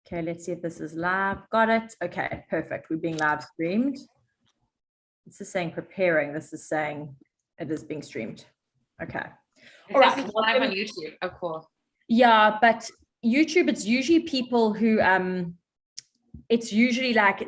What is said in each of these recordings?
Okay, let's see if this is live. Got it. Okay, perfect. We're being live streamed. This is saying preparing. This is saying it is being streamed. Okay. All right. It's live on YouTube. Oh, cool. Yeah, but YouTube, it's usually people who, it's usually like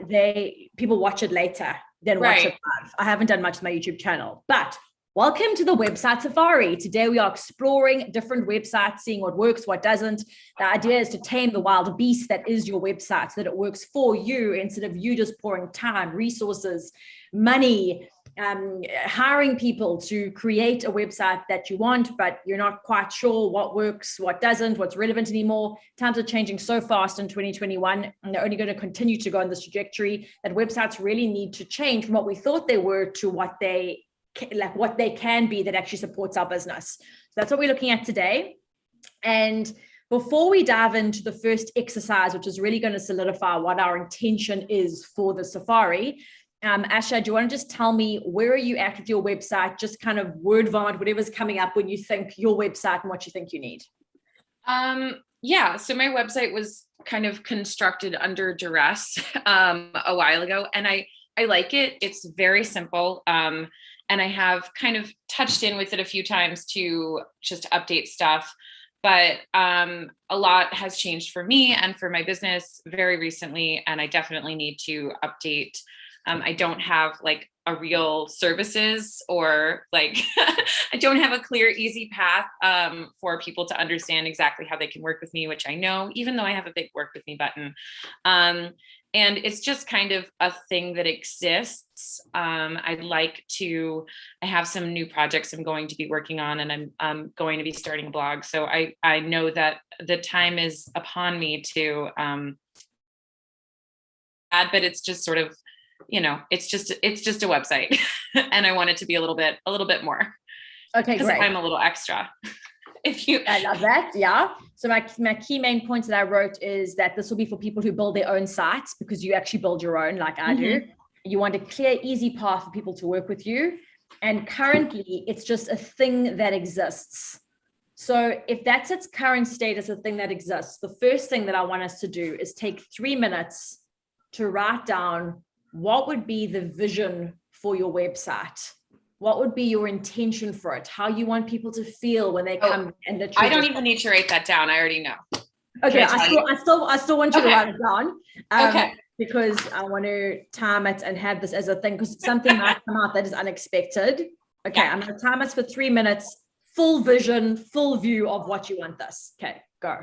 people watch it later than watch it live. I haven't done much with my YouTube channel, but welcome to the website safari. Today we are exploring different websites, seeing what works, what doesn't. The idea is to tame the wild beast that is your website so that it works for you instead of you just pouring time, resources, money, hiring people to create a website that you want, but you're not quite sure what works, what doesn't, what's relevant anymore. Times are changing so fast in 2021, and they're only going to continue to go on this trajectory that websites really need to change from what we thought they were to what they can be that actually supports our business. So that's what we're looking at today. And before we dive into the first exercise, which is really going to solidify what our intention is for the safari, Asha, do you want to just tell me where are you at with your website? Just kind of word vomit, whatever's coming up when you think your website and what you think you need. Yeah, so my website was kind of constructed under duress a while ago, and I like it. It's very simple. And I have kind of touched in with it a few times to just update stuff. But a lot has changed for me and for my business very recently, and I definitely need to update. I don't have like a real services or like I don't have a clear, easy path for people to understand exactly how they can work with me, which I know, even though I have a big work with me button. And it's just kind of a thing that exists. I have some new projects I'm going to be working on, and I'm going to be starting a blog. So I know that the time is upon me to add, but it's just sort of, it's just a website and I want it to be a little bit more. Okay, great. I'm a little extra. I love that. Yeah. So my key main points that I wrote is that this will be for people who build their own sites, because you actually build your own like I do. You want a clear, easy path for people to work with you. And currently it's just a thing that exists. So if that's its current status, a thing that exists, the first thing that I want us to do is take 3 minutes to write down what would be the vision for your website. What would be your intention for it? How you want people to feel when they come and literally. I don't even need to write that down. I already know. Okay, I still want you to write it down. Okay. Because I want to time it and have this as a thing, because something might come out that is unexpected. Okay, I'm going to time us for 3 minutes. Full vision, full view of what you want this. Okay, go.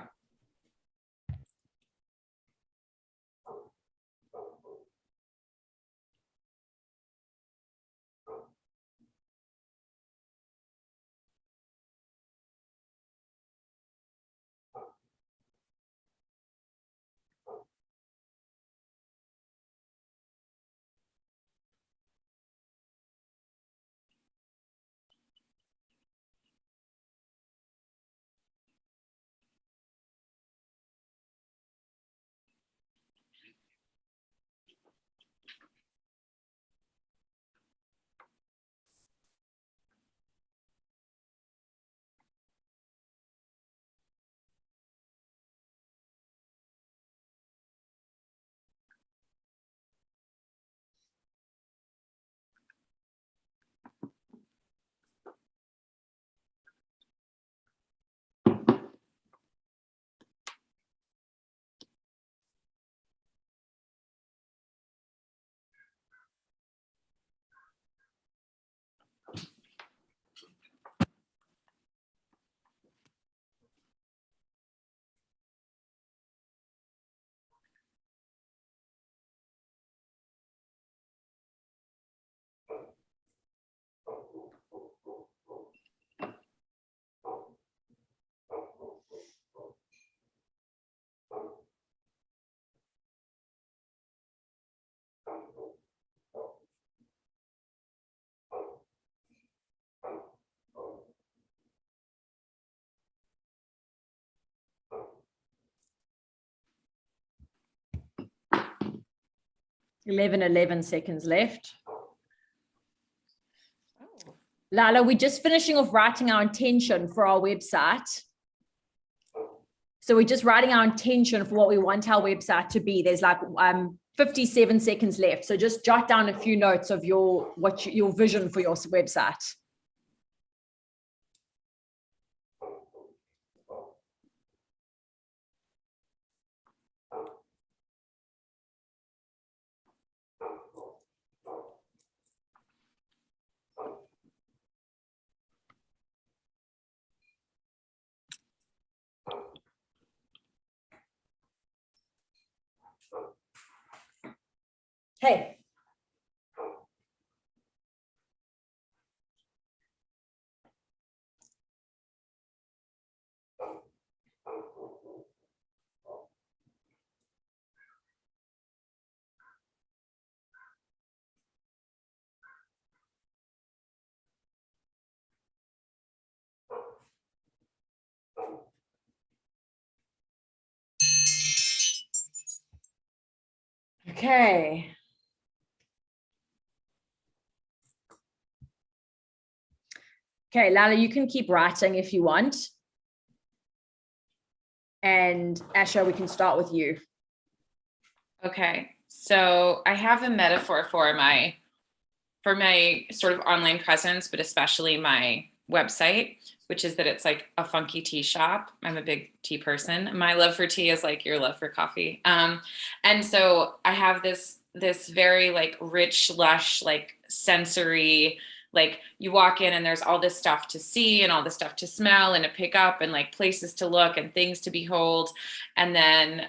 Eleven seconds left. Lala, we're just finishing off writing our intention for our website. So we're just writing our intention for what we want our website to be. There's like 57 seconds left. So just jot down a few notes of your vision for your website. Hey. Okay. Okay, Lala, you can keep writing if you want. And Asha, we can start with you. Okay, so I have a metaphor for my sort of online presence, but especially my website, which is that it's like a funky tea shop. I'm a big tea person. My love for tea is like your love for coffee. And so I have this very like rich, lush, like sensory, like you walk in and there's all this stuff to see and all this stuff to smell and to pick up and like places to look and things to behold. And then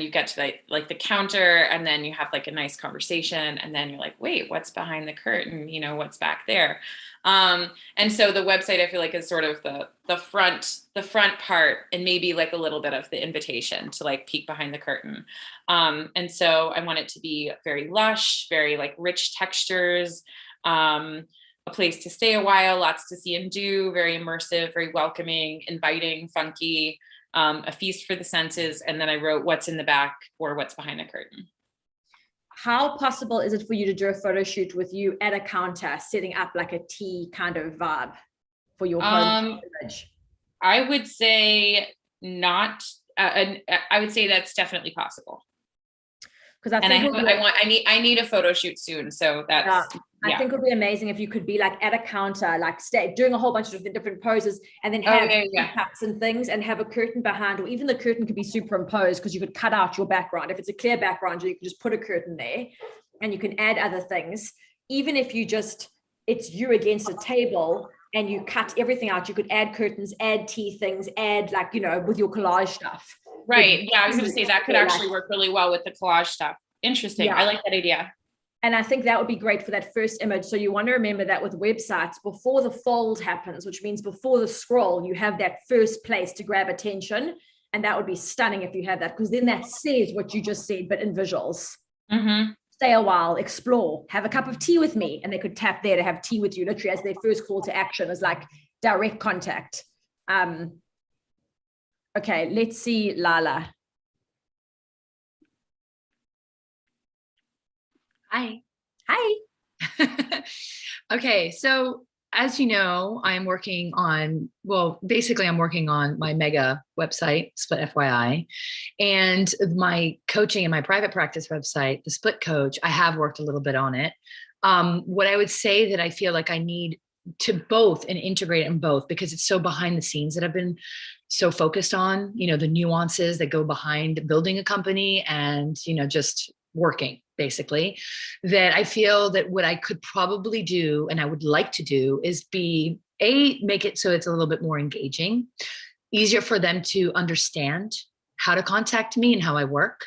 you get to the counter and then you have like a nice conversation and then you're like, wait, what's behind the curtain? You know, what's back there? And so the website I feel like is sort of the front part and maybe like a little bit of the invitation to like peek behind the curtain. And so I want it to be very lush, very like rich textures, a place to stay a while, lots to see and do, very immersive, very welcoming, inviting, funky, a feast for the senses. And then I wrote what's in the back or what's behind the curtain. How possible is it for you to do a photo shoot with you at a counter, setting up like a tea kind of vibe for your home image? I would say not. I would say that's definitely possible. Because I need a photo shoot soon. So that's. I think it would be amazing if you could be like at a counter, like doing a whole bunch of different poses and then have cuts and things and have a curtain behind, or even the curtain could be superimposed because you could cut out your background. If it's a clear background, you can just put a curtain there and you can add other things. Even if it's you against a table and you cut everything out, you could add curtains, add tea things, add like, with your collage stuff. Right. Yeah, I was going to say that could actually work really well with the collage stuff. Interesting. Yeah. I like that idea. And I think that would be great for that first image. So you want to remember that with websites, before the fold happens, which means before the scroll, you have that first place to grab attention. And that would be stunning if you had that, because then that says what you just said, but in visuals. Mm-hmm. Stay a while, explore, have a cup of tea with me. And they could tap there to have tea with you, literally as their first call to action is like direct contact. Okay, let's see Lala. Hi. Okay, so as you know, I'm working on my mega website, Split FYI, and my coaching and my private practice website, the Split Coach. I have worked a little bit on it. What I would say that I feel like I need to both and integrate in both, because it's so behind the scenes that I've been so focused on, the nuances that go behind building a company and, just working basically, that I feel that what I could probably do and I would like to do is make it so it's a little bit more engaging, easier for them to understand how to contact me and how I work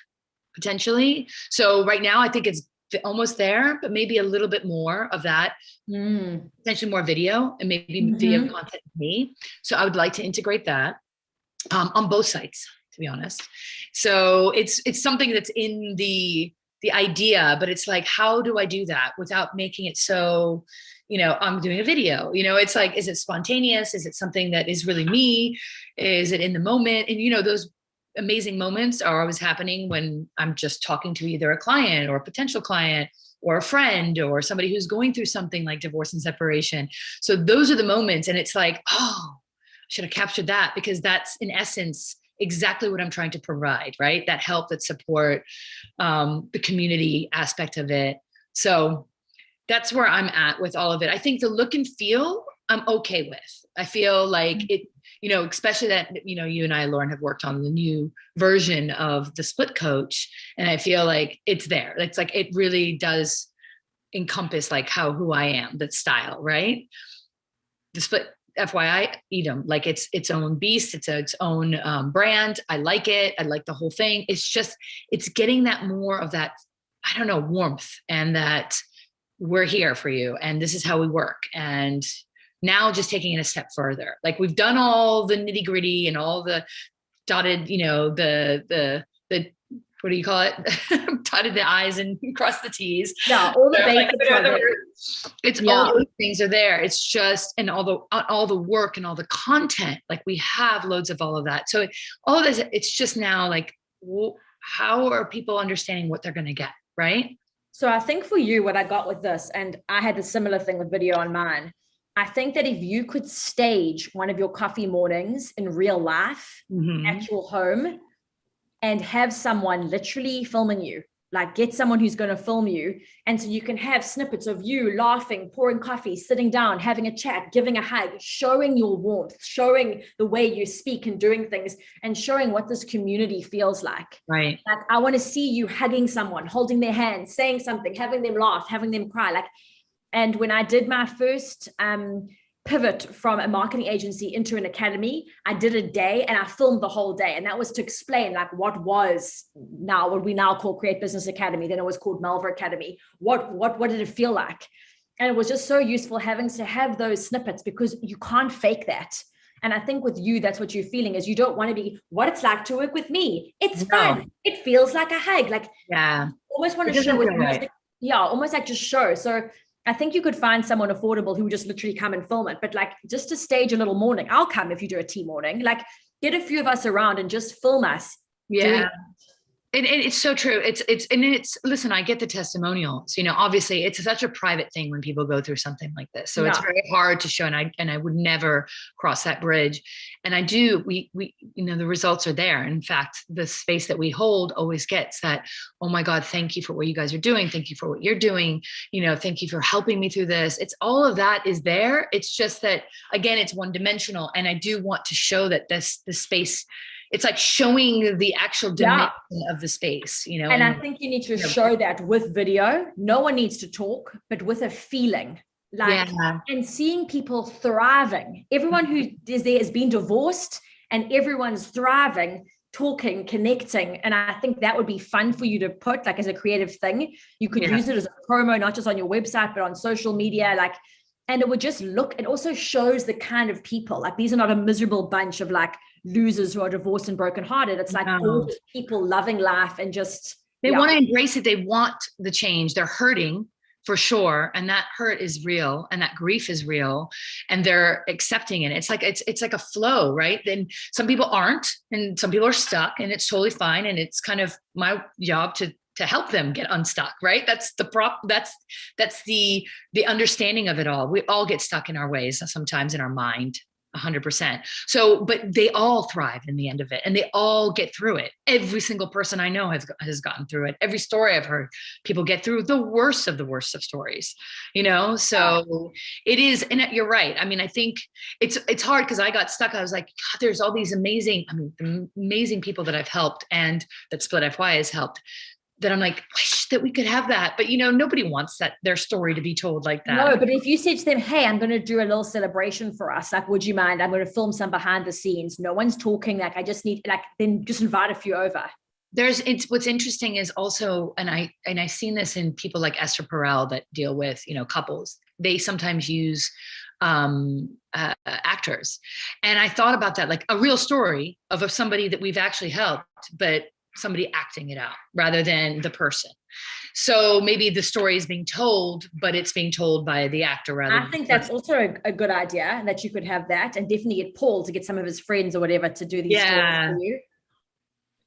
potentially. So right now I think it's almost there, but maybe a little bit more of that, potentially more video and maybe video content with me. So I would like to integrate that on both sites, to be honest. So it's something that's in the idea, but it's like, how do I do that without making it so, I'm doing a video, it's like, is it spontaneous? Is it something that is really me? Is it in the moment? And, those amazing moments are always happening when I'm just talking to either a client or a potential client or a friend or somebody who's going through something like divorce and separation. So those are the moments. And it's like, oh, I should have captured that, because that's in essence exactly what I'm trying to provide, right? That help, that support, the community aspect of it. So that's where I'm at with all of it. I think the look and feel I'm okay with. I feel like it, especially that, you and I, Lauren, have worked on the new version of the Split Coach. And I feel like it's there. It's like, it really does encompass like who I am, that style, right? The Split, FYI, eat them like it's its own beast. It's its own brand. I like it. I like the whole thing. It's getting that more of that, I don't know, warmth, and that we're here for you. And this is how we work. And now just taking it a step further. Like we've done all the nitty gritty and all the dotted, the what do you call it? Dotted the I's and crossed the T's. Yeah, all the basics of it. It's all those things are there. It's just, and all the work and all the content, like we have loads of all of that. So all of this, it's just now like, how are people understanding what they're going to get, right? So I think for you, what I got with this, and I had a similar thing with video on mine, I think that if you could stage one of your coffee mornings in real life, at your home, and have someone literally filming you, like get someone who's going to film you. And so you can have snippets of you laughing, pouring coffee, sitting down, having a chat, giving a hug, showing your warmth, showing the way you speak and doing things, and showing what this community feels like. Right. Like, I want to see you hugging someone, holding their hand, saying something, having them laugh, having them cry. Like, and when I did my first pivot from a marketing agency into an academy, I did a day and I filmed the whole day. And that was to explain like what we now call Create Business Academy. Then it was called Malva Academy. What did it feel like? And it was just so useful having to have those snippets, because you can't fake that. And I think with you, that's what you're feeling, is you don't want to be what it's like to work with me. It's fun. It feels like a hug. Like, almost want to show with music. Yeah, almost like just show. So I think you could find someone affordable who would just literally come and film it. But like, just to stage a little morning, I'll come if you do a tea morning, like get a few of us around and just film us. Yeah. And it's so true. Listen, I get the testimonials, obviously it's such a private thing when people go through something like this. So it's very hard to show. And I would never cross that bridge. And we, the results are there. In fact, the space that we hold always gets that, oh my God, thank you for what you guys are doing. Thank you for what you're doing. Thank you for helping me through this. It's all of that is there. It's just that, again, it's one dimensional. And I do want to show that the space, it's like showing the actual dimension of the space, And I think you need to show that with video. No one needs to talk, but with a feeling, like, and seeing people thriving. Everyone who is there has been divorced, and everyone's thriving, talking, connecting. And I think that would be fun for you to put like as a creative thing. You could use it as a promo, not just on your website, but on social media, like, and it would just it also shows the kind of people, like these are not a miserable bunch of like losers who are divorced and brokenhearted. It's like all just people loving life and just they want to embrace it. They want the change. They're hurting for sure, and that hurt is real, and that grief is real, and they're accepting it. It's like a flow, right? Then some people aren't, and some people are stuck, and it's totally fine. And it's kind of my job to help them get unstuck, right? That's the understanding of it all. We all get stuck in our ways sometimes in our mind, 100%. So, but they all thrive in the end of it, and they all get through it. Every single person I know has gotten through it. Every story I've heard, people get through the worst of stories, so it is. And you're right. I mean, I think it's hard because I got stuck. I was like, God, there's all these amazing people that I've helped, and that Split FY has helped, that I'm like, wish that we could have that. But, nobody wants their story to be told like that. No, but if you said to them, hey, I'm going to do a little celebration for us, like, would you mind? I'm going to film some behind the scenes. No one's talking. Like, I just need, then just invite a few over. What's interesting is also, and I've seen this in people like Esther Perel that deal with, couples. They sometimes use actors. And I thought about that, like a real story of somebody that we've actually helped, but somebody acting it out rather than the person. So maybe the story is being told, but it's being told by the actor rather. I think that's also a good idea, that you could have that, and definitely get Paul to get some of his friends or whatever to do these stories for you.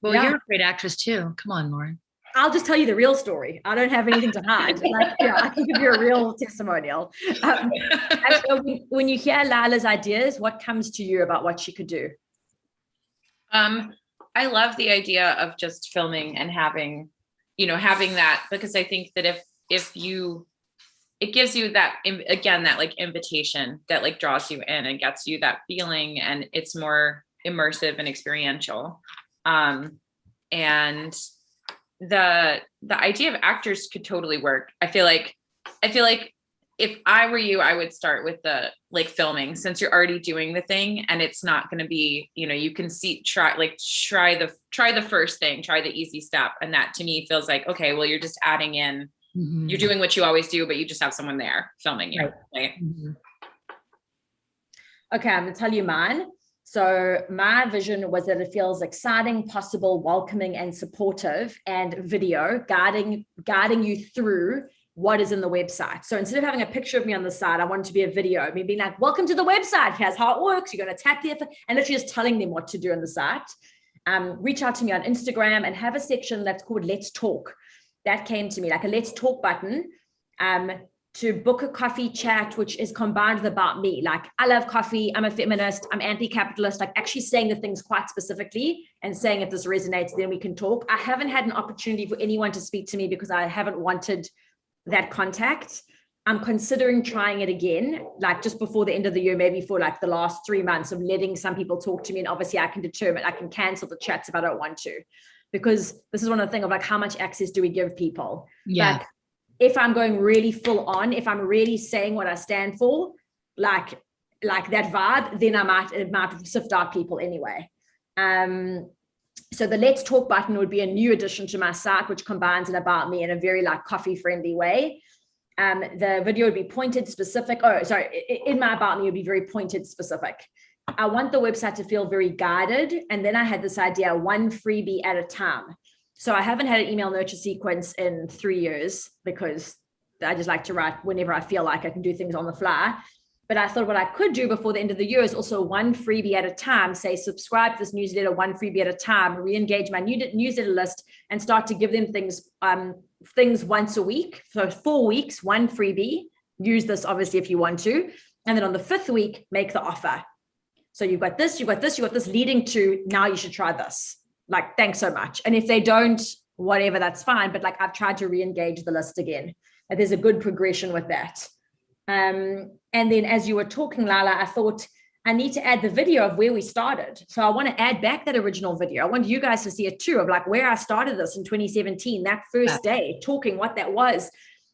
Well, you're a great actress too. Come on, Lauren. I'll just tell you the real story. I don't have anything to hide. I can give you a real testimonial. Actually, when you hear Lila's ideas, what comes to you about what she could do? I love the idea of just filming and having that, because I think that if you, it gives you that, again, that like invitation that like draws you in and gets you that feeling, and it's more immersive and experiential. And the idea of actors could totally work. I feel like if I were you, I would start with the like filming, since you're already doing the thing, and it's not going to be, you can try the first thing, try the easy step. And that to me feels like, okay, well, you're just adding in, you're doing what you always do, but you just have someone there filming you. Right? Okay, I'm going to tell you mine. So my vision was that it feels exciting, possible, welcoming, and supportive, and video guiding you through what is in the website. So instead of having a picture of me on the side, I want it to be a video, me being like, welcome to the website. Here's how it works. You're going to tap there, and literally just telling them what to do on the site. Reach out to me on Instagram and have a section that's called Let's Talk. That came to me, like a Let's Talk button, to book a coffee chat, which is combined with about me. Like, I love coffee. I'm a feminist. I'm anti-capitalist. Like actually saying the things quite specifically and saying if this resonates, then we can talk. I haven't had an opportunity for anyone to speak to me because I haven't wanted that contact. I'm considering trying it again, like just before the end of the year, maybe for like the last 3 months of letting some people talk to me. And obviously I can cancel the chats if I don't want to, because this is one of the things of like, how much access do we give people? Yeah. Like, if I'm going really full on, if I'm really saying what I stand for, like that vibe, then it might sift out people anyway. So the Let's Talk button would be a new addition to my site, which combines an about me in a very like coffee friendly way. The video would be pointed specific. In my about me would be very pointed specific. I want the website to feel very guided. And then I had this idea, one freebie at a time. So I haven't had an email nurture sequence in 3 years because I just like to write whenever I feel like I can do things on the fly. But I thought what I could do before the end of the year is also one freebie at a time, say, subscribe to this newsletter, one freebie at a time, re-engage my newsletter list and start to give them things once a week. So 4 weeks, one freebie, use this obviously if you want to. And then on the 5th week, make the offer. So you've got this leading to now you should try this. Like, thanks so much. And if they don't, whatever, that's fine. But like, I've tried to re-engage the list again. And there's a good progression with that. And then as you were talking, Lala, I thought I need to add the video of where we started. So I want to add back that original video. I want you guys to see it too, of like where I started this in 2017, that first day, talking what that was.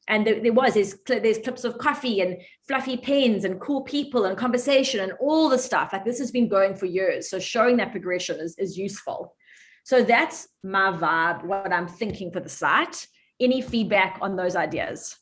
And there's clips of coffee and fluffy pens and cool people and conversation and all the stuff. Like this has been going for years. So showing that progression is useful. So that's my vibe, what I'm thinking for the site. Any feedback on those ideas?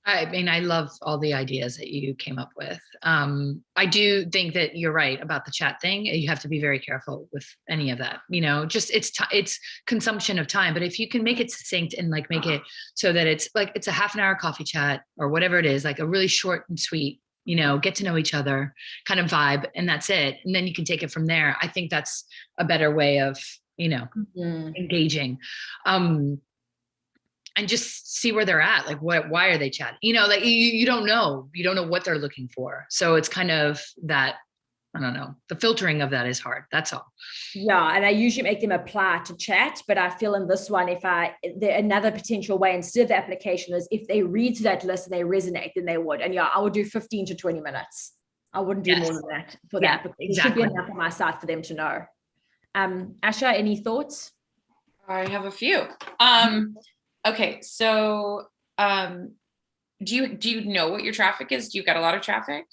I mean, I love all the ideas that you came up with. I do think that you're right about the chat thing. You have to be very careful with any of that, just it's consumption of time. But if you can make it succinct and like make it so that it's like, it's a half an hour coffee chat or whatever it is, like a really short and sweet, get to know each other kind of vibe, and that's it. And then you can take it from there. I think that's a better way of, engaging. And just see where they're at. Like, why are they chatting? Like you don't know what they're looking for. So it's kind of that, I don't know, the filtering of that is hard. That's all. Yeah. And I usually make them apply to chat, but I feel in this one, another potential way instead of the application is if they read that list and they resonate, then they would. And I would do 15 to 20 minutes. I wouldn't do more than that for that. Because it should be enough on my site for them to know. Asha, any thoughts? I have a few. Okay, so do you know what your traffic is? Do you get a lot of traffic?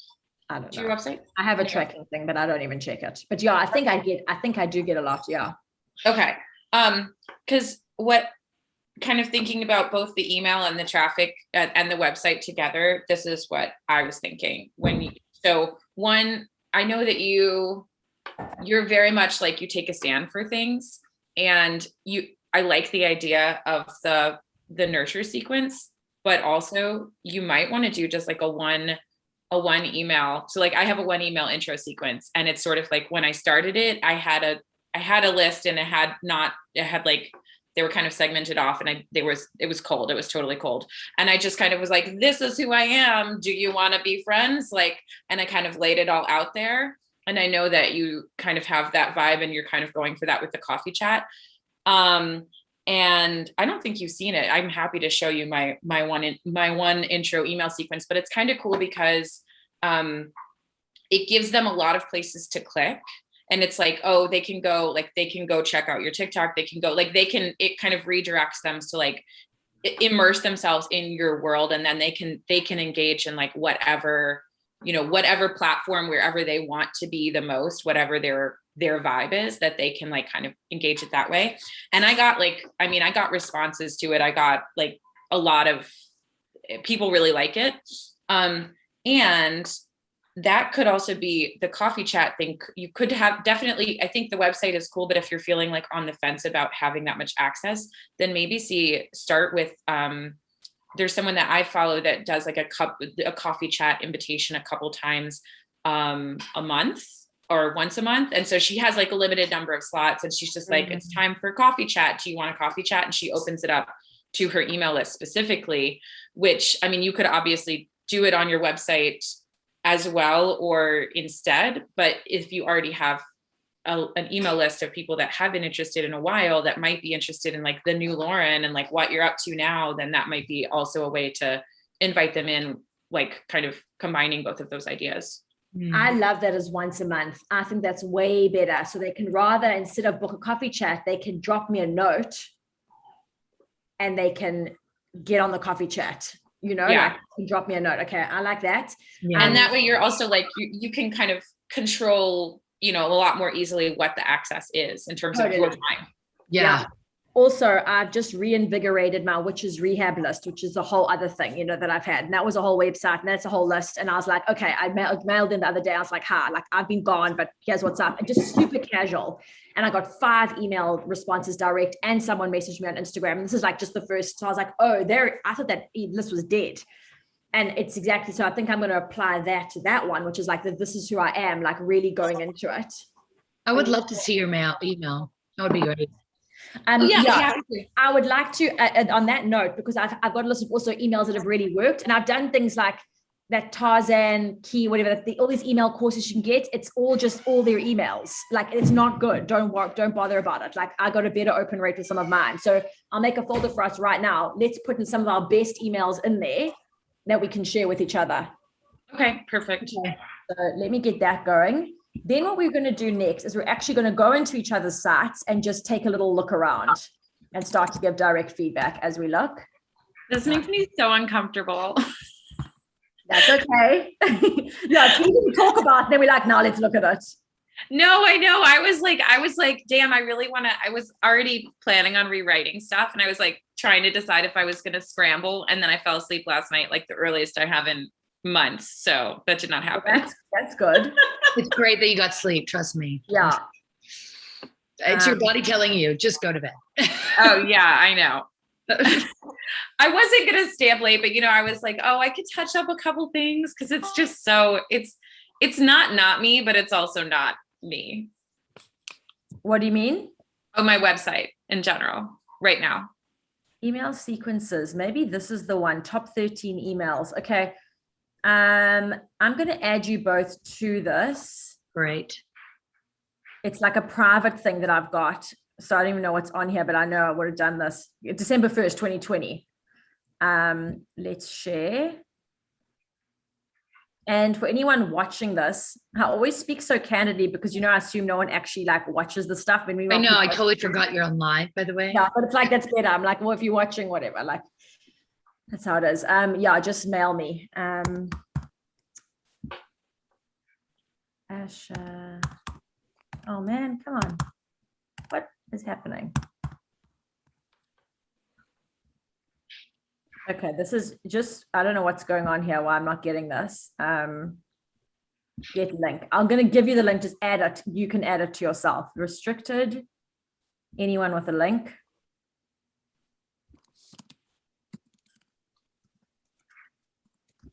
I don't know. To your website? I have a tracking thing, but I don't even check it. But yeah, I think I do get a lot. Yeah. Okay. Because what kind of thinking about both the email and the traffic and the website together, this is what I was thinking one, I know that you're very much like you take a stand for things, and I like the idea of the nurture sequence, but also you might want to do just like a one email. So like I have a one email intro sequence, and it's sort of like when I started it, I had a list, and they were kind of segmented off, and it was cold. It was totally cold. And I just kind of was like, this is who I am. Do you want to be friends? Like, and I kind of laid it all out there. And I know that you kind of have that vibe and you're kind of going for that with the coffee chat. And I don't think you've seen it. I'm happy to show you my one intro email sequence, but it's kind of cool because it gives them a lot of places to click. And it's like, oh, they can go check out your TikTok. They can go it kind of redirects them to like immerse themselves in your world. And then they can engage in like whatever platform, wherever they want to be the most, whatever their vibe is, that they can like kind of engage it that way. And I got responses to it. I got like a lot of people really like it. And that could also be the coffee chat thing. You could have definitely, I think the website is cool, but if you're feeling like on the fence about having that much access, then maybe start with, there's someone that I follow that does like a coffee chat invitation a couple times a month or once a month. And so she has like a limited number of slots and she's just like, it's time for coffee chat. Do you want a coffee chat? And she opens it up to her email list specifically, which, I mean, you could obviously do it on your website as well or instead, but if you already have an email list of people that have been interested in a while that might be interested in like the new Lauren and like what you're up to now, then that might be also a way to invite them in, like kind of combining both of those ideas. I love that as once a month. I think that's way better. So they can rather, instead of book a coffee chat, they can drop me a note and they can get on the coffee chat, like drop me a note. Okay. I like that. Yeah. And that way you're also like, you can kind of control, a lot more easily what the access is in terms of your time. Yeah. Also, I've just reinvigorated my witches rehab list, which is a whole other thing, that I've had. And that was a whole website and that's a whole list. And I was like, okay, I mailed in the other day. I was like, like I've been gone, but here's what's up. And just super casual. And I got 5 email responses direct and someone messaged me on Instagram. And this is like just the first. So I was like, oh, I thought that list was dead. And it's exactly, so I think I'm going to apply that to that one, which is like, this is who I am, like really going into it. I would love to see your email. That would be great. I would like to, on that note, because I've got a list of also emails that have really worked. And I've done things like that Tarzan key, whatever, all these email courses you can get. It's all their emails. Like, it's not good. Don't bother about it. Like, I got a better open rate with some of mine. So I'll make a folder for us right now. Let's put in some of our best emails in there that we can share with each other. Okay, perfect. Okay. So let me get that going. Then what we're going to do next is we're actually going to go into each other's sites and just take a little look around and start to give direct feedback as we look. This makes me so uncomfortable. That's okay. It's easy to talk about, and then we're like, now let's look at it. No, I know. I was like, damn, I really want to, I was already planning on rewriting stuff. And I was like trying to decide if I was going to scramble. And then I fell asleep last night, like the earliest I have in months. So that did not happen. That's good. It's great that you got sleep. Trust me. Yeah. It's your body telling you, just go to bed. Oh yeah, I know. I wasn't going to stay up late, but I was like, oh, I could touch up a couple things. Cause it's just it's not me, but it's also not me. What do you mean? Oh, my website in general right now. Email sequences. Maybe this is the one, top 13 emails. Okay. I'm going to add you both to this. Great. It's like a private thing that I've got. So I don't even know what's on here, but I know I would have done this December 1st, 2020. Let's share. And for anyone watching this, I always speak so candidly because, I assume no one actually like watches the stuff. I know, I totally forgot you're on live, by the way. Yeah, but it's like, that's better. I'm like, well, if you're watching, whatever, like, that's how it is. Just mail me. Asha. Oh man, come on. What is happening? Okay, this is just, I don't know what's going on here, why I'm not getting this. Get link. I'm going to give you the link, just add it. You can add it to yourself. Restricted. Anyone with a link.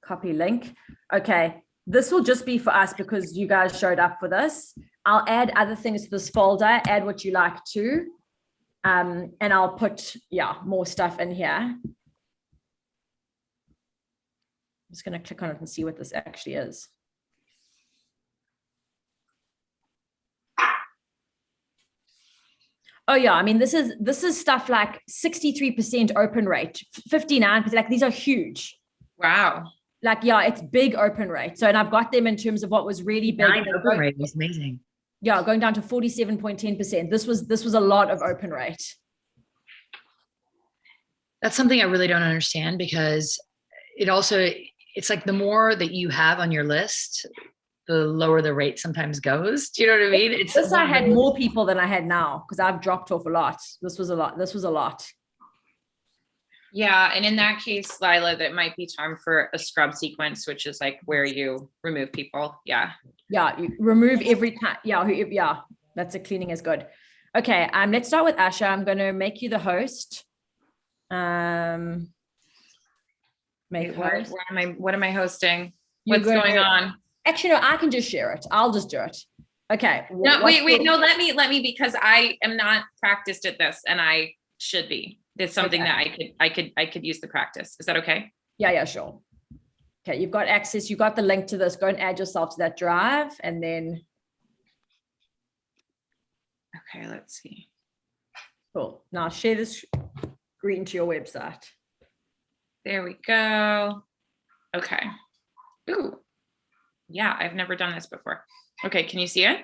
Copy link. Okay, this will just be for us because you guys showed up for this. I'll add other things to this folder, add what you like to. And I'll put, more stuff in here. I'm just going to click on it and see what this actually is. Oh yeah, I mean, this is stuff like 63% open rate, 59%. Like these are huge. Wow. Like, yeah, it's big open rate. So, and I've got them in terms of what was really big. Open rate was amazing. Yeah, going down to 47.10%. This was a lot of open rate. That's something I really don't understand, because it's like the more that you have on your list, the lower the rate sometimes goes. Do you know what I mean? I had more people than I had now because I've dropped off a lot. This was a lot. Yeah. And in that case, Lila, that might be time for a scrub sequence, which is like where you remove people. Yeah. Yeah. You remove every time. Yeah. That's a cleaning is good. Okay. Let's start with Asha. I'm going to make you the host. What am I hosting? What's going on? Actually, no, I can just share it. I'll just do it. Okay. No, wait. No, let me, because I am not practiced at this and I should be. It's something that I could use the practice. Is that okay? Yeah, sure. Okay. You've got access. You got the link to this. Go and add yourself to that drive and then. Okay. Let's see. Cool. Now share this screen to your website. There we go. Okay. Ooh. Yeah, I've never done this before. Okay, can you see it?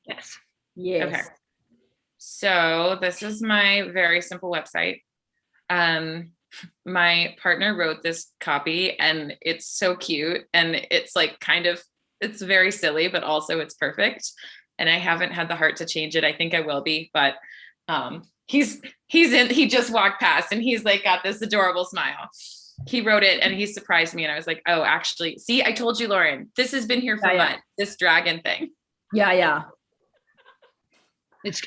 Yes. Yes. Okay. So this is my very simple website. My partner wrote this copy and it's so cute. And it's like it's very silly, but also it's perfect. And I haven't had the heart to change it. I think I will be, but he just walked past and he's like got this adorable smile. He wrote it and he surprised me. And I was like, oh, actually, see, I told you, Lauren, this has been here for months, this dragon thing. Yeah.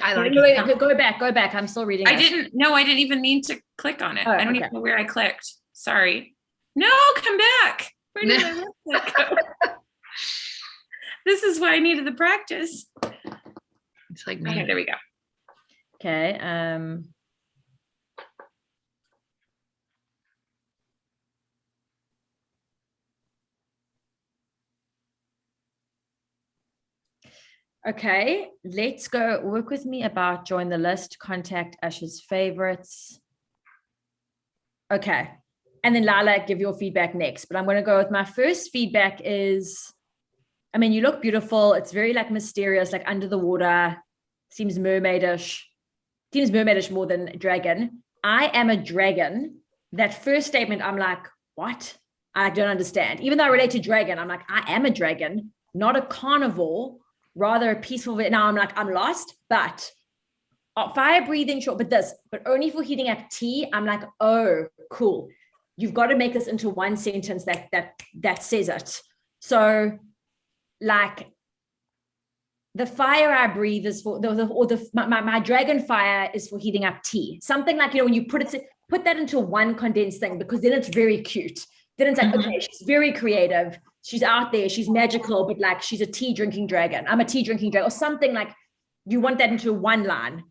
I like it. Go back. I'm still reading. I didn't even mean to click on it. I don't even know where I clicked. Sorry. No, come back. Where did my website go? This is why I needed the practice. It's like me. Okay, there we go. Okay. Okay, let's go work with me about join the list, contact Ash's favorites. Okay, and then Lala, give your feedback next. But I'm going to go with my first feedback is, I mean, you look beautiful. It's very like mysterious, like under the water. Seems mermaidish. Seems mermaidish more than dragon. I am a dragon. That first statement, I'm like, what? I don't understand. Even though I relate to dragon, I'm like, I am a dragon, not a carnivore. Rather a peaceful. Now I'm like, I'm lost, but fire breathing, sure, but only for heating up tea. I'm like, oh, cool. You've got to make this into one sentence that says it. So, like, the fire I breathe is for my dragon fire is for heating up tea. Something like, when you put that into one condensed thing, because then it's very cute. Then it's like, okay, she's very creative. She's out there, she's magical, but like she's a tea drinking dragon. I'm a tea drinking dragon, or something like you want that into one line.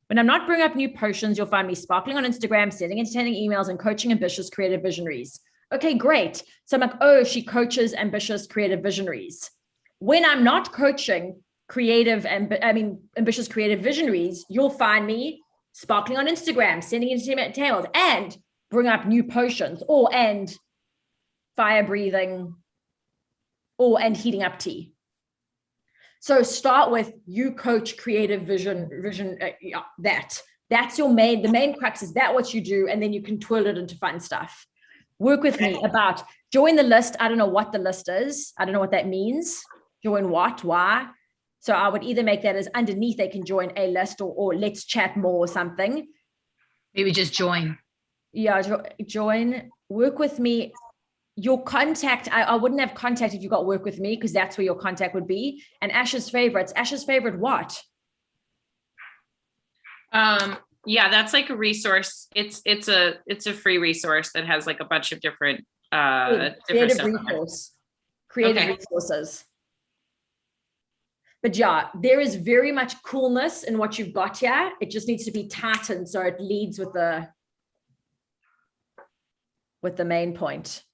When I'm not bringing up new potions, you'll find me sparkling on Instagram, sending entertaining emails, and coaching ambitious creative visionaries. Okay, great. So I'm like, oh, she coaches ambitious creative visionaries. When I'm not coaching ambitious creative visionaries, you'll find me sparkling on Instagram, sending entertainment tales, and bring up new potions, and fire breathing, and heating up tea. So start with you coach creative vision. That's the main crux is that what you do, and then you can twirl it into fun stuff. Work with me about join the list. I don't know what the list is. I don't know what that means. Join what, why? So I would either make that as underneath they can join a list or let's chat more or something. Maybe just join. Yeah, join, work with me. Your contact, I wouldn't have contact if you got work with me, because that's where your contact would be. And Ash's favorites. Ash's favorite what? Yeah, that's like a resource. It's a free resource that has like a bunch of different creative resources. But yeah, there is very much coolness in what you've got here. It just needs to be tightened so it leads with the main point.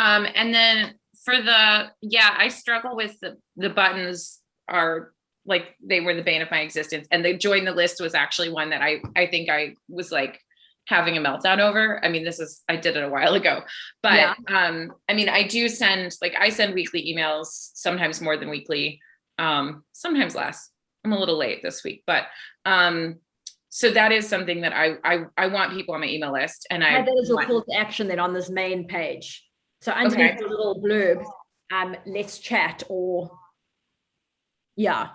And then I struggle with the buttons are like, they were the bane of my existence. And the join the list was actually one that I think I was like having a meltdown over. I mean, I did it a while ago, but I mean, I send weekly emails, sometimes more than weekly, sometimes less. I'm a little late this week, but so that is something that I want people on my email list. And that is your call to action then on this main page. So underneath the little blurb, let's chat, or I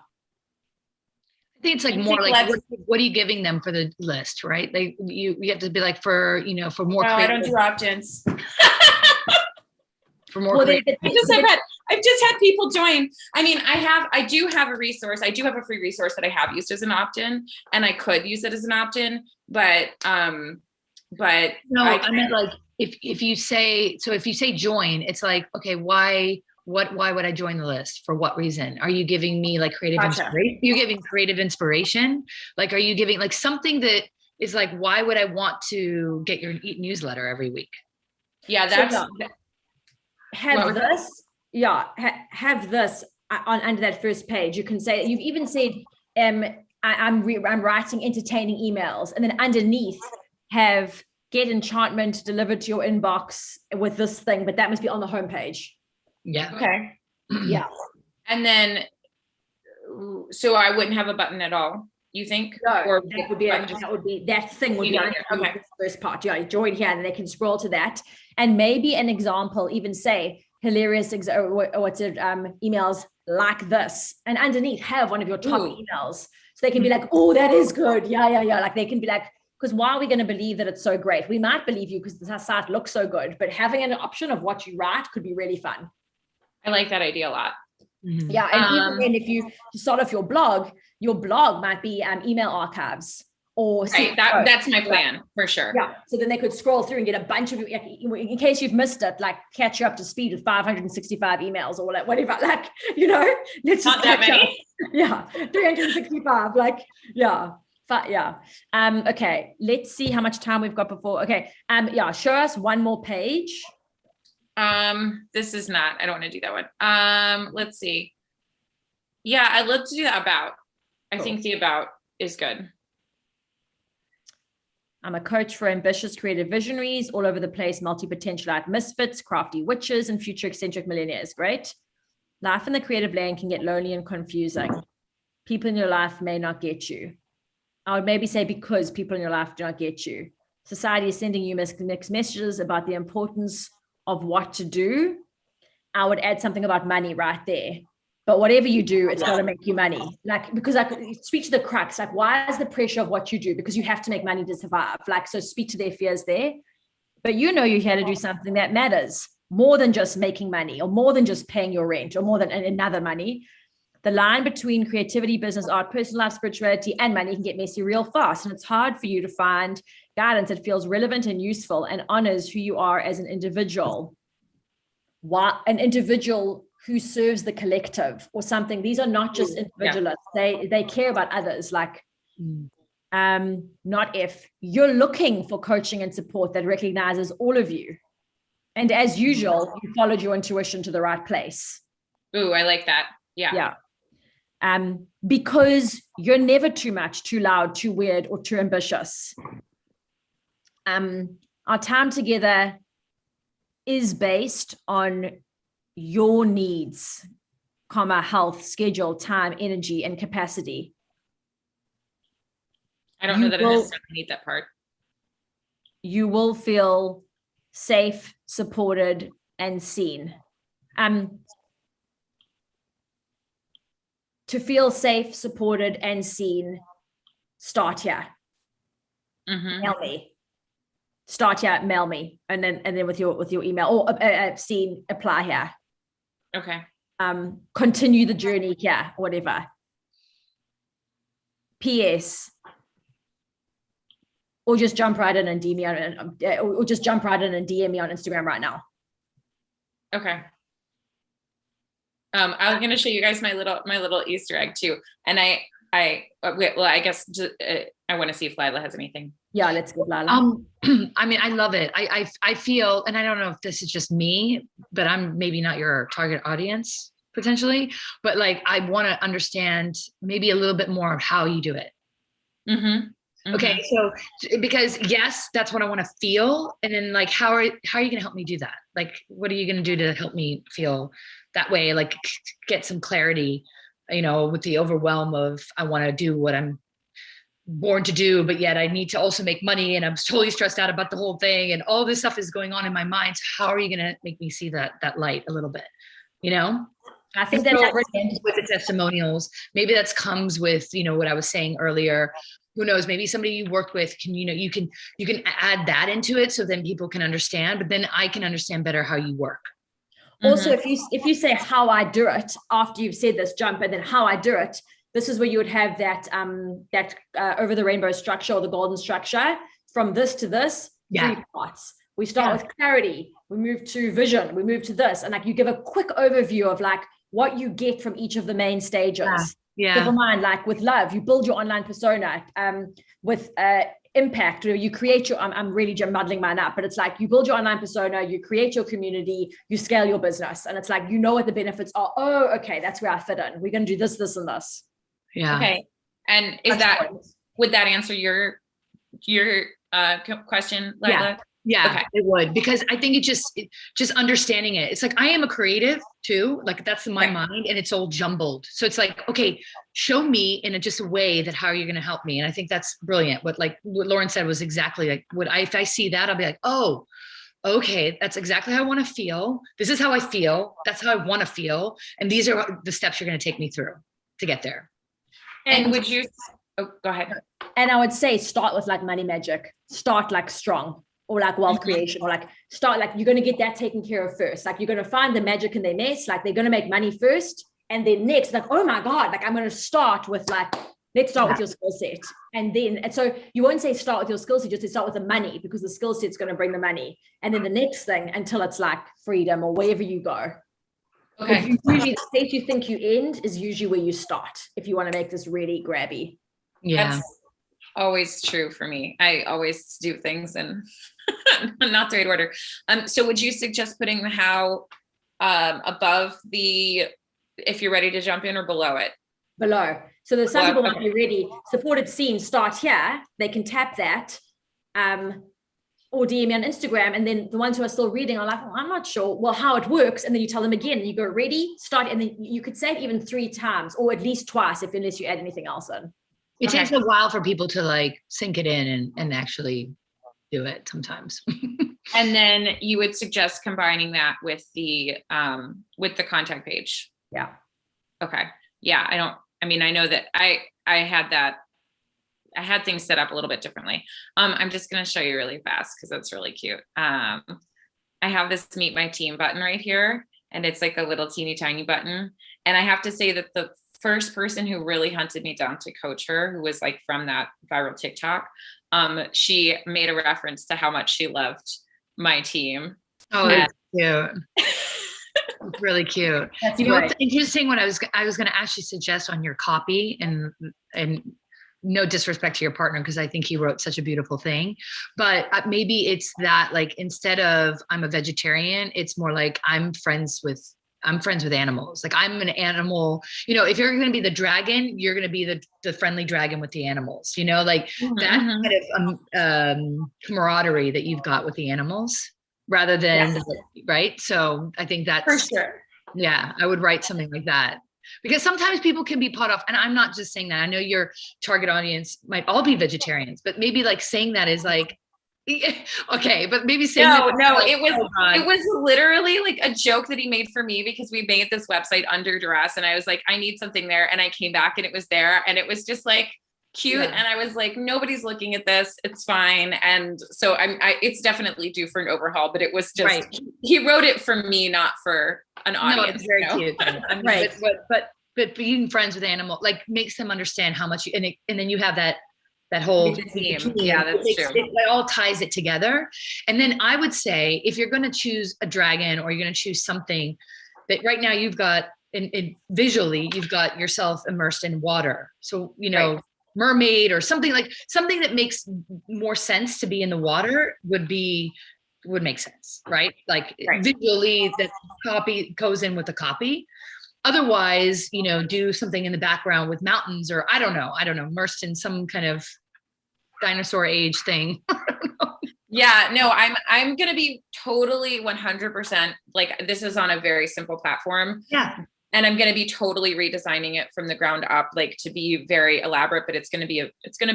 think it's like more like, what are you giving them for the list, right? Like you have to be like, for more. No, I don't do opt-ins. For more. Well, I've just had people join. I mean, I do have a resource. I do have a free resource that I have used as an opt-in, and I could use it as an opt-in, but no, I meant like if you say join, it's like, okay, why would I join the list? For what reason? Are you giving me like creative inspiration? You're giving creative inspiration? Like, are you giving like something that is like, why would I want to get your newsletter every week? Yeah, that's have this on under that first page. You can say, you've even said, I'm writing entertaining emails, and then underneath have get enchantment delivered to your inbox with this thing, but that must be on the homepage. Yeah. Okay. Yeah. And then, so I wouldn't have a button at all, you think? No, or that thing would be on the first part. Yeah, join here, and they can scroll to that. And maybe an example, even say hilarious emails like this, and underneath have one of your top emails, so they can be like, oh, that is good. Yeah. Like they can be like, because why are we going to believe that it's so great? We might believe you because the site looks so good, but having an option of what you write could be really fun. I like that idea a lot. Mm-hmm. Yeah, and even then, if you start off your blog might be email archives, or that's my plan for sure. Yeah, so then they could scroll through and get a bunch of, in case you've missed it, like catch you up to speed with 565 emails or whatever, like, let's just not that many. Yeah, 365, like, yeah. Okay, let's see how much time we've got before. Okay, show us one more page. This is not, I don't want to do that one. Let's see. Yeah, I'd love to do that about. I think the about is good. I'm a coach for ambitious creative visionaries all over the place, multi-potentialite misfits, crafty witches, and future eccentric millionaires. Great. Life in the creative lane can get lonely and confusing. People in your life may not get you. I would maybe say because people in your life do not get you. Society is sending you mixed messages about the importance of what to do. I would add something about money right there. But whatever you do, it's got to make you money. Like, because I could speak to the crux, like, why is the pressure of what you do? Because you have to make money to survive. Like, so speak to their fears there. But you're here to do something that matters more than just making money, or more than just paying your rent, or more than another money. The line between creativity, business, art, personal life, spirituality, and money can get messy real fast. And it's hard for you to find guidance that feels relevant and useful and honors who you are as an individual. An individual who serves the collective or something. These are not just individualists. They care about others. Like, not if you're looking for coaching and support that recognizes all of you. And as usual, you followed your intuition to the right place. Ooh, I like that. Yeah. Because you're never too much, too loud, too weird, or too ambitious. Our time together is based on your needs, health, schedule, time, energy, and capacity. I don't know that I necessarily need that part. You will feel safe, supported, and seen. To feel safe, supported, and seen, start here. Mm-hmm. Mail me. Start here, mail me, and then with your email, or seen, apply here. Okay. Continue the journey here, whatever. PS. Or just jump right in and DM me or just jump right in and DM me on Instagram right now. Okay. I'm going to show you guys my little Easter egg too. And I guess I want to see if Lila has anything. Yeah, let's go, Lala. I mean, I love it. I feel, and I don't know if this is just me, but I'm maybe not your target audience potentially, but like, I want to understand maybe a little bit more of how you do it. Okay. So, because yes, that's what I want to feel. And then like, how are you going to help me do that? Like, what are you going to do to help me feel that way? Like get some clarity, with the overwhelm of, I want to do what I'm born to do, but yet I need to also make money, and I'm totally stressed out about the whole thing, and all this stuff is going on in my mind. So how are you going to make me see that light a little bit? I think that's brilliant. With the testimonials, maybe that comes with, what I was saying earlier. Who knows? Maybe somebody you worked with can, you can add that into it, so then people can understand, but then I can understand better how you work. Also, if you say how I do it after you've said this jump, and then how I do it, this is where you would have that over the rainbow structure, or the golden structure, from this to this, 3 parts. We start with clarity, we move to vision, we move to this, and like you give a quick overview of like what you get from each of the main stages. Never mind, like with love, you build your online persona. With impact, or you create your, I'm really muddling mine up, but it's like you build your online persona, you create your community, you scale your business, and it's like, what the benefits are. Oh, okay, that's where I fit in. We're going to do this, this, and this. Yeah. Okay. And would that answer your question, Lila? Yeah, okay. It would, because I think it just understanding it. It's like, I am a creative too. Like that's in my mind, and it's all jumbled. So it's like, okay, show me in just a way that how you're going to help me. And I think that's brilliant. What Lauren said was exactly like if I see that, I'll be like, oh, okay, that's exactly how I want to feel. This is how I feel. That's how I want to feel. And these are the steps you're going to take me through to get there. And would you, go ahead. And I would say start with like money magic, start like strong, or like wealth creation, or like start, like you're going to get that taken care of first. Like you're going to find the magic in their mess. Like they're going to make money first. And then next, like, oh my God, like I'm going to start with like, let's start with your skill set. And so you won't say start with your skill set, just say start with the money, because the skill set's going to bring the money. And then the next thing, until it's like freedom or wherever you go. Okay. Usually the state you think you end is usually where you start, if you want to make this really grabby. Yeah. That's always true for me. I always do things in not the right order. So would you suggest putting the how above the, if you're ready to jump in, or below it? Below. So there's some people might be ready. Supported scene, start here. They can tap that. Or DM me on Instagram, and then the ones who are still reading are like, oh, I'm not sure how it works, and then you tell them again, and you go ready, start, and then you could say it even 3 times, or at least twice, unless you add anything else in. It takes a while for people to like sink it in and actually do it sometimes. And then you would suggest combining that with the contact page. Yeah. Okay. Yeah. I know that I had things set up a little bit differently. I'm just going to show you really fast, because that's really cute. I have this meet my team button right here, and it's like a little teeny tiny button. And I have to say that the first person who really hunted me down to coach her, who was like from that viral TikTok, she made a reference to how much she loved my team. Oh, that's cute. It's really cute. That's what's interesting, what I was going to actually suggest on your copy, and no disrespect to your partner, because I think he wrote such a beautiful thing, but maybe it's that, like, instead of I'm a vegetarian, it's more like I'm friends with animals. Like I'm an animal, if you're going to be the dragon, you're going to be the friendly dragon with the animals, like that kind of camaraderie that you've got with the animals, rather than, right? So I think that's for sure. Yeah, I would write something like that. Because sometimes people can be put off, and I'm not just saying that. I know your target audience might all be vegetarians, but maybe like saying that is like, okay, but maybe saying it was literally like a joke that he made for me, because we made this website under duress, and I was like, I need something there, and I came back and it was there, and it was just like cute, and I was like, nobody's looking at this, it's fine. And so it's definitely due for an overhaul, but it was just he wrote it for me, not for an audience. It's very cute. I mean, but being friends with animals like makes them understand how much and then you have that whole team. Yeah, that's true. It all ties it together. And then I would say, if you're going to choose a dragon, or you're going to choose something that right now you've got visually, you've got yourself immersed in water. So, mermaid or something that makes more sense to be in the water would make sense, right? Like visually that copy goes in with the copy. Otherwise, do something in the background with mountains or I don't know, immersed in some kind of dinosaur age thing. Yeah, no, I'm going to be totally 100% like, this is on a very simple platform. Yeah. And I'm going to be totally redesigning it from the ground up, like to be very elaborate, but it's going to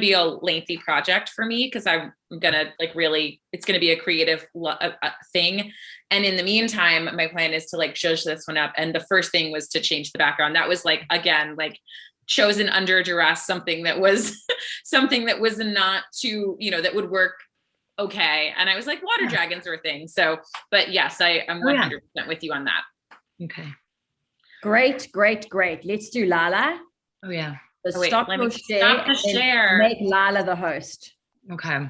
be a lengthy project for me because I'm going to it's going to be a creative thing. And in the meantime, my plan is to like zhuzh this one up. And the first thing was to change the background. That was like, again, like chosen under duress, something that was not too, that would work. Okay. And I was like, water dragons are a thing. So, but yes, I'm 100% with you on that. Okay. Great. Let's do Lala. Oh yeah. Stop the share. Make Lala the host. Okay.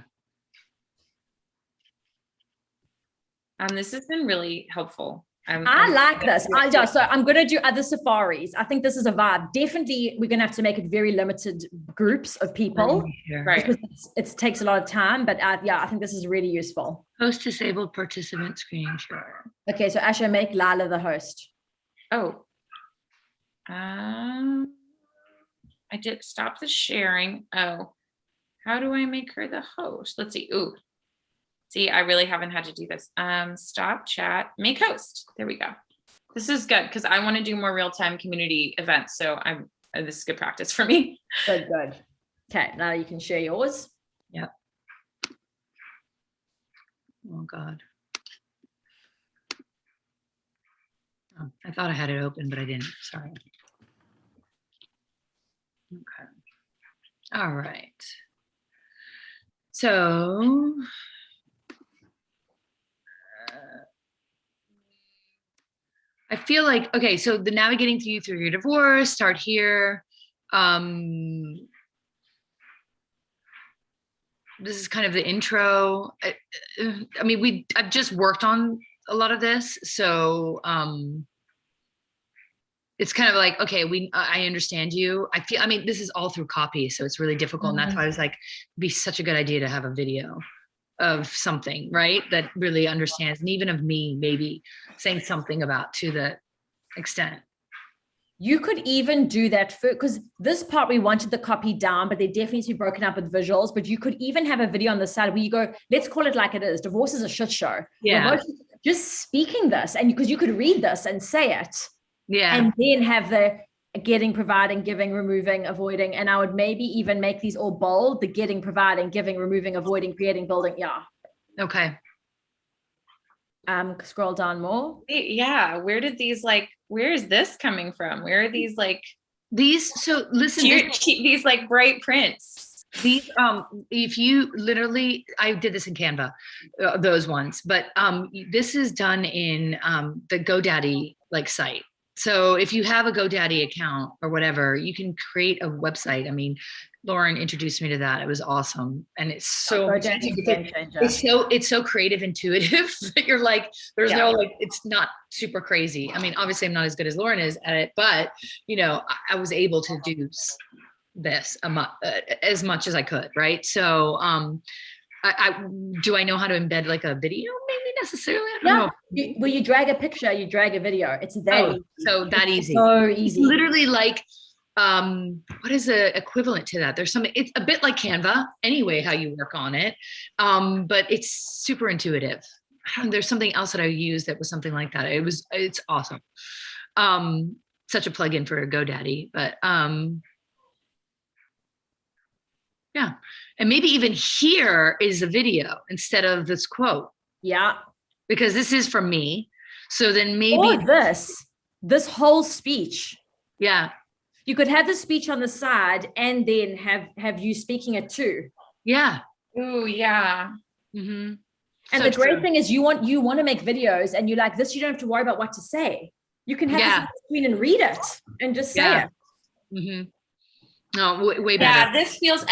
This has been really helpful. I like this. So I'm going to do other safaris. I think this is a vibe. Definitely, we're going to have to make it very limited groups of people, right? Because it takes a lot of time. But I think this is really useful. Host disabled participant screen share. Okay, so Asha, make Lala the host. Oh. I did stop the sharing. Oh, how do I make her the host? Let's see. Ooh. See, I really haven't had to do this. Stop chat, make host. There we go. This is good because I want to do more real-time community events. So this is good practice for me. Good. Okay, now you can share yours. Yep. Oh God. Oh, I thought I had it open, but I didn't. Sorry. Okay. All right. So I feel like, okay, so the navigating through your divorce, start here. This is kind of the intro. I mean, I've just worked on a lot of this. So it's kind of like, okay, I understand you. This is all through copy. So it's really difficult. And that's why I was like, it'd be such a good idea to have a video of something, right? That really understands. And even of me, maybe saying something about to the extent. You could even do that because this part we wanted the copy down, but they definitely need to be broken up with visuals. But you could even have a video on the side where you go, let's call it like it is. Divorce is a shit show. Yeah. Just speaking this, and because you could read this and say it. Yeah. And then have the getting, providing, giving, removing, avoiding. And I would maybe even make these all bold, the getting, providing, giving, removing, avoiding, creating, building. Yeah. Okay. Scroll down more. Yeah. Where is this coming from? Where are these so listen, these like bright prints? These, if you literally, I did this in Canva, those ones, but this is done in the GoDaddy site. So if you have a GoDaddy account or whatever, you can create a website. I mean, Lauren introduced me to that. It was awesome. And it's so, it's so creative, intuitive that you're like, there's no, it's not super crazy. I mean, obviously I'm not as good as Lauren is at it, but I was able to do this as much as I could. Right. So, do I know how to embed a video? Maybe necessarily. I don't know. Well, you drag a picture, you drag a video. It's that easy. So that easy. So easy. It's literally what is the equivalent to that? It's a bit like Canva anyway, how you work on it. But it's super intuitive. There's something else that I used that was something like that. It's awesome. Such a plugin for GoDaddy, but yeah. And maybe even here is a video instead of this quote. Yeah. Because this is from me. So then maybe. Or this whole speech. Yeah. You could have the speech on the side and then have you speaking it too. Yeah. Ooh, yeah. Mm-hmm. And the great thing is you want to make videos and you like this, you don't have to worry about what to say. You can have this on the screen and read it and just say it. Mm-hmm. No, way better. Yeah, this feels,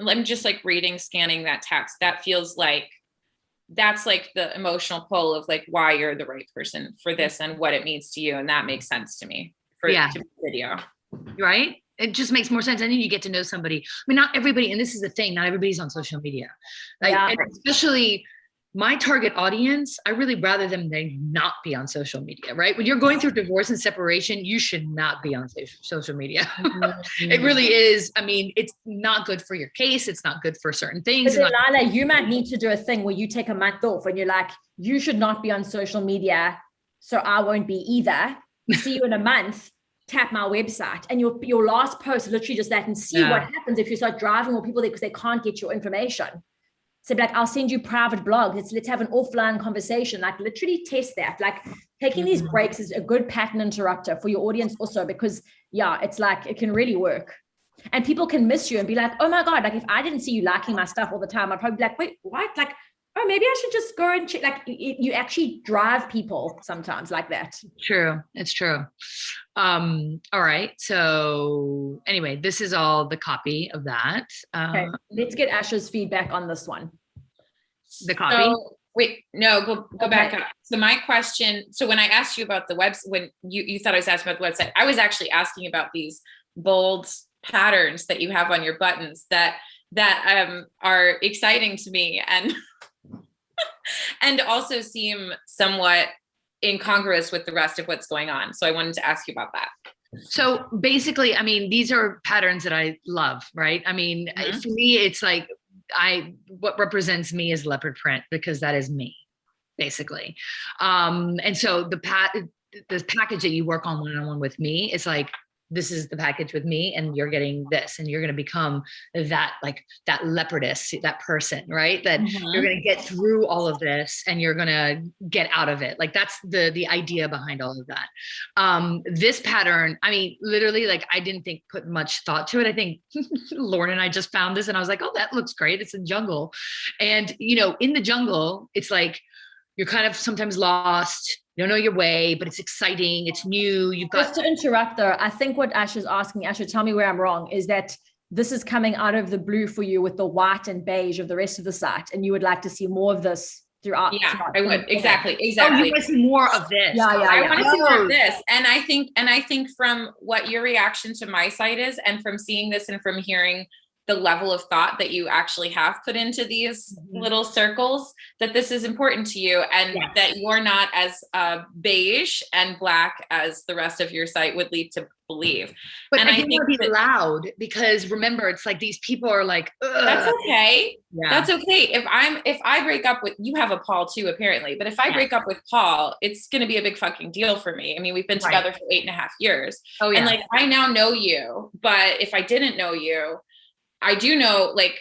I'm just scanning that text. That feels like, that's the emotional pull of why you're the right person for this and what it means to you. And that makes sense to me to video. Right? It just makes more sense. And then you get to know somebody. I mean, not everybody, and this is the thing, not everybody's on social media. Like, and especially my target audience, I really rather them they not be on social media, right? When you're going through divorce and separation, you should not be on social media. It really is. I mean, it's not good for your case. It's not good for certain things. But then, Lila, you might need to do a thing where you take a month off and you're like, you should not be on social media, so I won't be either. See you in a month. Tap my website, and your last post is literally just that, and see what happens if you start driving more people there because they can't get your information. So like, I'll send you private blogs. Let's have an offline conversation. Like, literally test that. Like, taking these breaks is a good pattern interrupter for your audience also, because it's like, it can really work. And people can miss you and be like, oh my God, like if I didn't see you liking my stuff all the time, I'd probably be like, wait, what? Like, oh, maybe I should just go and check. Like, you actually drive people sometimes like that. True. It's true. All right. So anyway, this is all the copy of that. Okay, let's get Asha's feedback on this one. The copy. So, wait, no, go back up. So my question, so when I asked you about the website, when you thought I was asking about the website, I was actually asking about these bold patterns that you have on your buttons that are exciting to me and and also seem somewhat incongruous with the rest of what's going on. So I wanted to ask you about that. So basically, I mean, these are patterns that I love, right? I mean, for me, it's like what represents me is leopard print, because that is me, basically. And so the package that you work on one-on-one with me, it's like, this is the package with me, and you're getting this, and you're going to become that, like that leopardess, that person, right? That you're going to get through all of this and you're going to get out of it. Like, that's the idea behind all of that. This pattern, I mean, literally, like, I didn't put much thought to it. I think Lauren and I just found this and I was like, oh, that looks great. It's a jungle. And, you know, in the jungle, it's like, you're kind of sometimes lost. You don't know your way, but it's exciting. It's new. You've got. Just to interrupt though, I think what Ash is asking, Asha, tell me where I'm wrong, is that this is coming out of the blue for you with the white and beige of the rest of the site, and you would like to see more of this throughout. Yeah, I would. Exactly. Oh, you want to see more of this. Yeah. I want to see more of this. And I think from what your reaction to my site is, and from seeing this and from hearing the level of thought that you actually have put into these little circles, that this is important to you, and that you're not as beige and black as the rest of your site would lead to believe. But and I think be loud, because remember, it's like these people are like, ugh. That's okay. Yeah. That's okay. If I break up with, you have a Paul too, apparently, but if I break up with Paul, it's going to be a big fucking deal for me. I mean, we've been together for 8.5 years. Oh yeah. And like, I now know you, but if I didn't know you, I do know, like,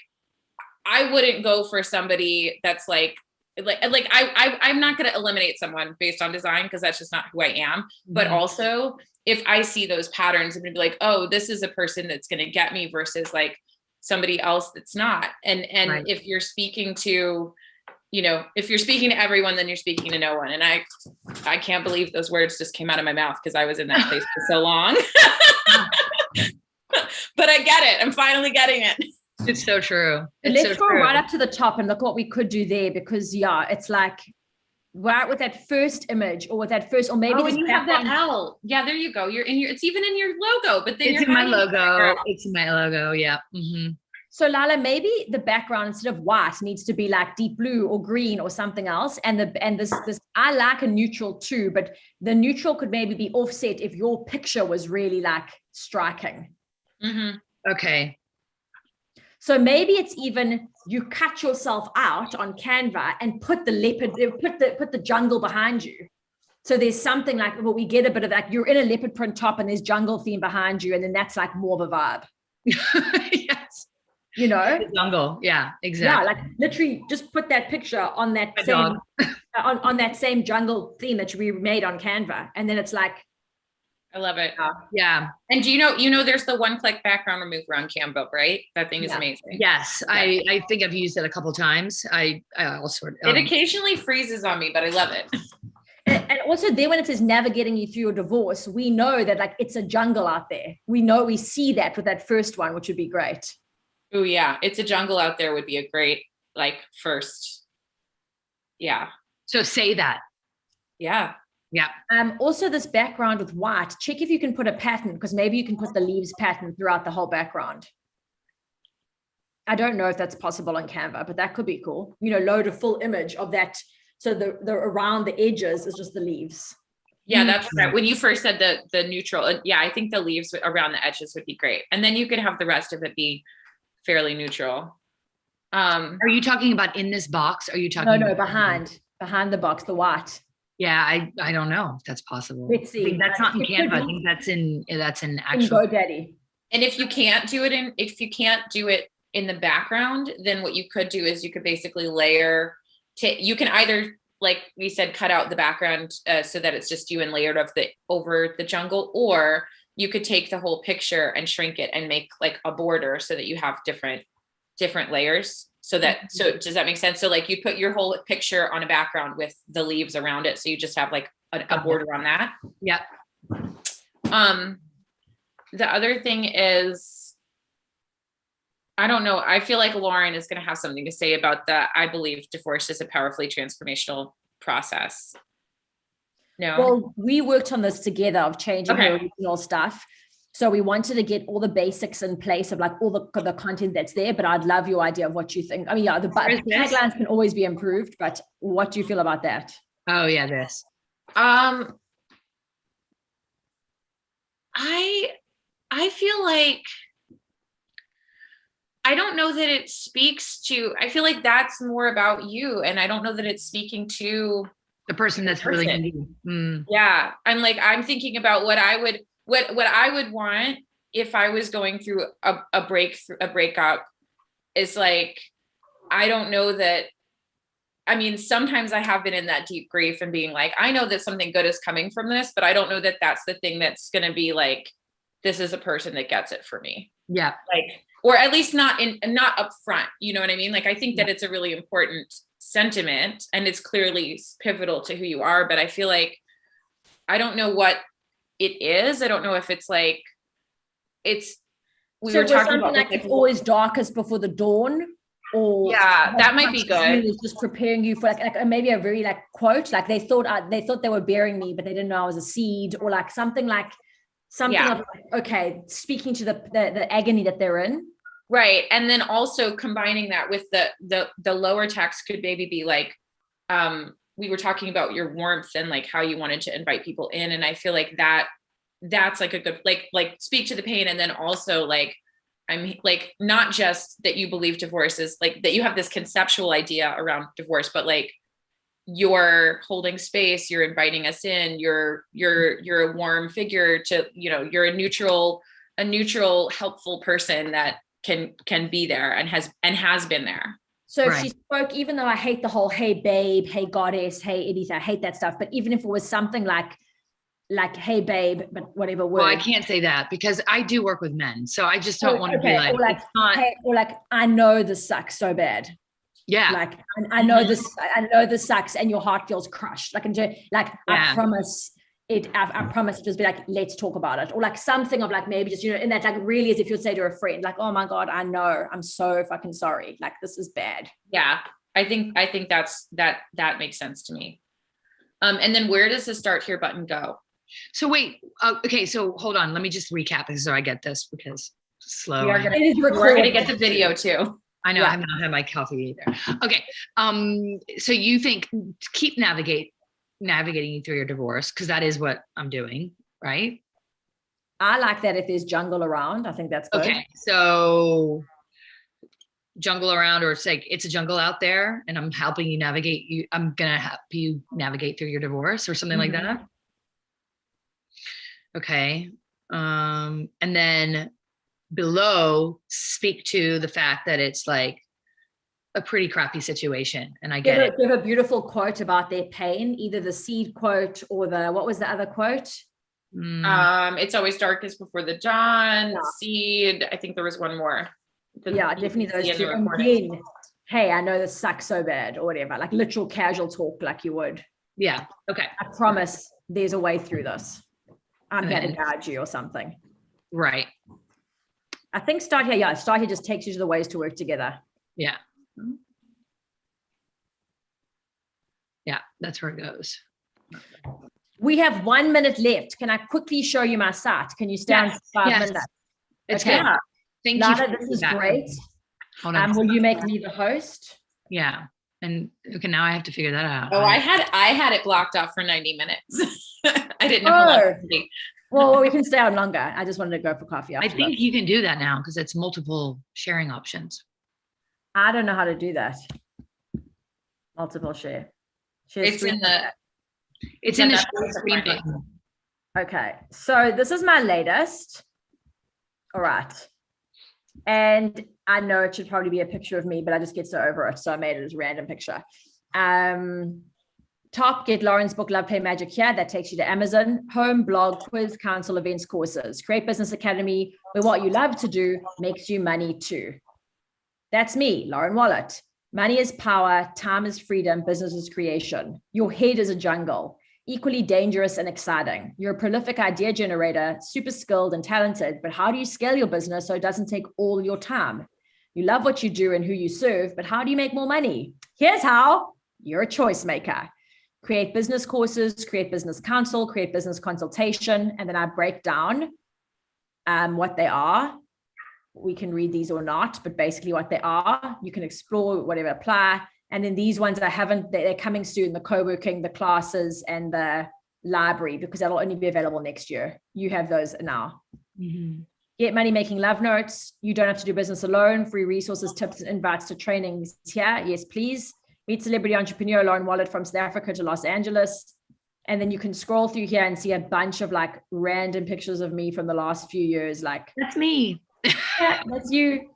I wouldn't go for somebody that's like I'm not going to eliminate someone based on design, because that's just not who I am. But also, if I see those patterns, I'm going to be like, oh, this is a person that's going to get me, versus like somebody else that's not. And if you're speaking to, you know, if you're speaking to everyone, then you're speaking to no one. And I can't believe those words just came out of my mouth, because I was in that place for so long. But I get it. I'm finally getting it. It's so true. Let's go right up to the top and look what we could do there, because it's like right with that first image, or with that first, or maybe you have that L. Yeah, there you go. It's even in your logo, but then it's in my logo. It's in my logo. Yeah. Mm-hmm. So Lala, maybe the background instead of white needs to be like deep blue or green or something else. And this I like a neutral too, but the neutral could maybe be offset if your picture was really like striking. Okay. So maybe it's even you cut yourself out on Canva and put the leopard, put the jungle behind you. So there's something like, well, we get a bit of that. You're in a leopard print top and there's jungle theme behind you, and then that's like more of a vibe. Yes. You know, the jungle. Yeah, exactly. Yeah, like literally just put that picture on that same on that same jungle theme that we made on Canva, and then it's like, I love it. Yeah. And do you know there's the one-click background remover on Canva, right? That thing is amazing. Yes. Yeah. I think I've used it a couple of times. I also it occasionally freezes on me, but I love it. And also there, when it says navigating you through your divorce, we know that like it's a jungle out there. We see that with that first one, which would be great. Oh yeah. It's a jungle out there would be a great, like, first. Yeah. So say that. Yeah. Yeah. Also this background with white, check if you can put a pattern, because maybe you can put the leaves pattern throughout the whole background. I don't know if that's possible on Canva, but that could be cool. Load a full image of that. So the around the edges is just the leaves. Yeah, that's right. When you first said the neutral, yeah, I think the leaves around the edges would be great. And then you could have the rest of it be fairly neutral. Are you talking about in this box? Are you talking No, behind the box, the white. Yeah, I don't know if that's possible. Let's see. I think that's not in Canva. I think that's in actual GoDaddy. And if you can't do it in the background, then what you could do is you could basically layer. You can either, like we said, cut out the background so that it's just you and layered over the jungle, or you could take the whole picture and shrink it and make like a border so that you have different layers. So does that make sense? So like you put your whole picture on a background with the leaves around it. So you just have like a border on that. Yeah. The other thing is, I don't know. I feel like Lauren is going to have something to say about I believe divorce is a powerfully transformational process. No. Well, we worked on this together of changing the original stuff. So we wanted to get all the basics in place of like all the content that's there, but I'd love your idea of what you think. I mean, yeah, the taglines can always be improved, but what do you feel about that? Oh yeah, this. I feel like, I don't know that it speaks to, I feel like that's more about you. And I don't know that it's speaking to the person that's really going to be. Yeah. And like, I'm thinking about what I would want if I was going through a breakup is like, I don't know that, I mean, sometimes I have been in that deep grief and being like, I know that something good is coming from this, but I don't know that that's the thing that's going to be like, this is a person that gets it for me. Yeah. Like, or at least not upfront. You know what I mean? Like, I think that it's a really important sentiment and it's clearly pivotal to who you are, but I feel like, I don't know what it is. I don't know if it's like, we were talking about like it's always darkest before the dawn, or yeah, that might be good. It's just preparing you for like maybe a very like quote, like they thought they were burying me, but they didn't know I was a seed, or like something of like, okay, speaking to the agony that they're in. Right. And then also combining that with the lower text could maybe be like, we were talking about your warmth and like how you wanted to invite people in. And I feel like that's like a good, like speak to the pain. And then also like, I'm like, not just that you believe divorce is like, that you have this conceptual idea around divorce, but like you're holding space, you're inviting us in, you're a warm figure to, you're a neutral, helpful person that can be there and has been there. So if she spoke, even though I hate the whole, hey babe, hey goddess, hey anything, I hate that stuff. But even if it was something like, hey babe, but whatever word. Well, I can't say that because I do work with men. So I just don't want to be like, it's not. Hey, or like, I know this sucks so bad. Yeah. Like, I know this sucks and your heart feels crushed. Like, I promise it, I promise just be like, let's talk about it. Or like something of like, maybe just, in that, like really as if you'd say to a friend, like, oh my God, I know, I'm so fucking sorry. Like, this is bad. Yeah. I think that makes sense to me. And then where does the start here button go? So wait, okay. So hold on. Let me just recap this so I get this because slow. We're going to get the video too. I know. I have not had my coffee either. Okay. So you think keep navigating you through your divorce, because that is what I'm doing, right? I like that if there's jungle around. I think that's good. Okay. So jungle around, or it's like it's a jungle out there and I'm helping you navigate you. I'm going to help you navigate through your divorce or something like that. Okay. And then below, speak to the fact that it's like a pretty crappy situation. And I get it. Give a beautiful quote about their pain, either the seed quote or what was the other quote? It's always darkest before the dawn, seed. I think there was one more. Definitely those two. And then, hey, I know this sucks so bad, or whatever, like literal casual talk like you would. Yeah. Okay. I promise there's a way through this. I'm here to guide you or something. Right. I think start here. Yeah. Start here just takes you to the ways to work together. Yeah. Yeah. That's where it goes. We have 1 minute left. Can I quickly show you my site? Can you stay on 5 minutes? It's okay. good. Thank Lana, you. this is great. Hold on. Will you make me the host? Yeah. And okay, now I have to figure that out. Oh, I had it blocked off for 90 minutes. I didn't know how long it would be. Well, we can stay on longer. I just wanted to go for coffee after. I think you can do that now because it's multiple sharing options. I don't know how to do that. Multiple share. It's in the share screen button. Okay, so this is my latest. All right. And I know it should probably be a picture of me, but I just get so over it. So I made it as a random picture. Top, get Lauren's book, Love, Play, Magic here. That takes you to Amazon. Home, blog, quiz, council, events, courses. Create Business Academy, where what you love to do makes you money too. That's me, Lauren Wallet. Money is power, time is freedom, business is creation. Your head is a jungle, equally dangerous and exciting. You're a prolific idea generator, super skilled and talented, but how do you scale your business so it doesn't take all your time? You love what you do and who you serve, but how do you make more money? Here's how. You're a choice maker. Create business courses, create business counsel, create business consultation, and then I break down what they are. We can read these or not, but basically what they are. You can explore whatever apply. And then these ones they're coming soon, the co-working, the classes, and the library, because that'll only be available next year. You have those now. Mm-hmm. Get money making love notes. You don't have to do business alone. Free resources, tips, and invites to trainings here. Yes, please. Meet celebrity entrepreneur Lauren Wallet from South Africa to Los Angeles. And then you can scroll through here and see a bunch of like random pictures of me from the last few years. Like, that's me. Yeah, that's you.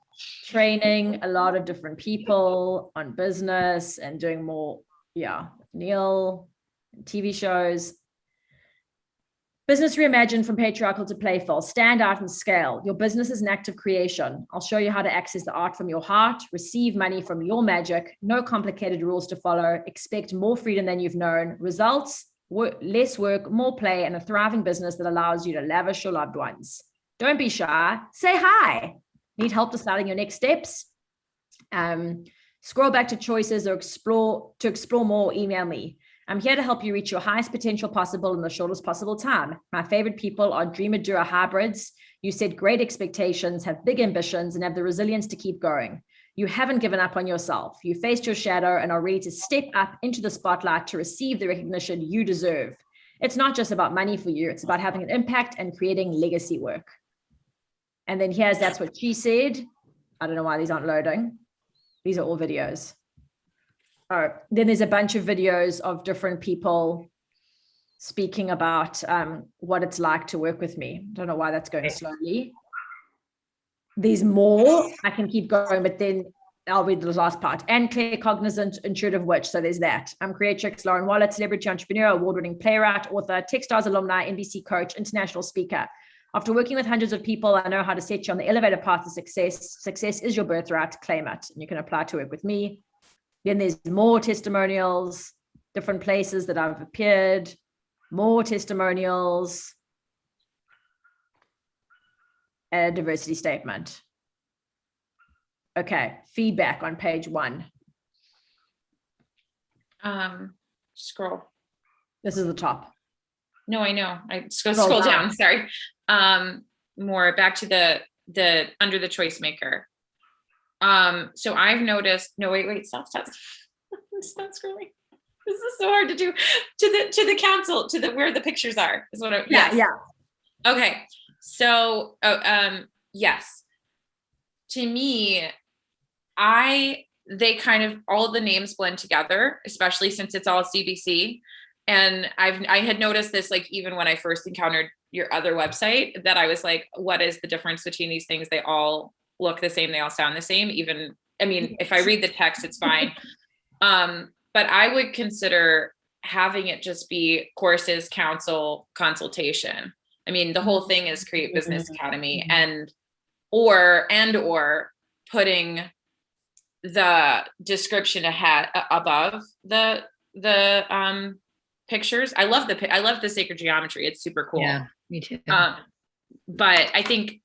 Training a lot of different people on business and doing more, Neil, TV shows. Business reimagined from patriarchal to playful. Stand out and scale. Your business is an act of creation. I'll show you how to access the art from your heart, receive money from your magic, no complicated rules to follow, expect more freedom than you've known, results, less work, more play, and a thriving business that allows you to lavish your loved ones. Don't be shy. Say hi. Need help deciding your next steps? Scroll back to choices or explore more, email me. I'm here to help you reach your highest potential possible in the shortest possible time. My favorite people are dreamer, doer hybrids. You set great expectations, have big ambitions, and have the resilience to keep going. You haven't given up on yourself. You faced your shadow and are ready to step up into the spotlight to receive the recognition you deserve. It's not just about money for you. It's about having an impact and creating legacy work. And then that's what she said. I don't know why these aren't loading. These are all videos. Oh, then there's a bunch of videos of different people speaking about what it's like to work with me. Don't know why that's going slowly. There's more. I can keep going, but then I'll read the last part. And Claire Cognizant, Intuitive Witch. So there's that. I'm Creatrix, Lauren Wallet, celebrity entrepreneur, award-winning playwright, author, Techstars alumni, NBC coach, international speaker. After working with hundreds of people, I know how to set you on the elevator path to success. Success is your birthright. Claim it. And you can apply to work with me. Then there's more testimonials, different places that I've appeared, more testimonials, a diversity statement. Okay, feedback on page 1. Scroll. This is the top. No, I know. I scroll down. Sorry. More back to the under the choice maker. So I've noticed, stop scrolling. This is so hard to do. To the council, where the pictures are is what Yeah. Okay. So, yes, to me, they kind of, all the names blend together, especially since it's all CBC. And I had noticed this, like, even when I first encountered your other website, that I was like, what is the difference between these things? They all look the same. They all sound the same. If I read the text, it's fine. But I would consider having it just be courses, counsel, consultation. The whole thing is Create Business Academy, or putting the description above the pictures. I love the sacred geometry. It's super cool. Yeah, me too. But I think,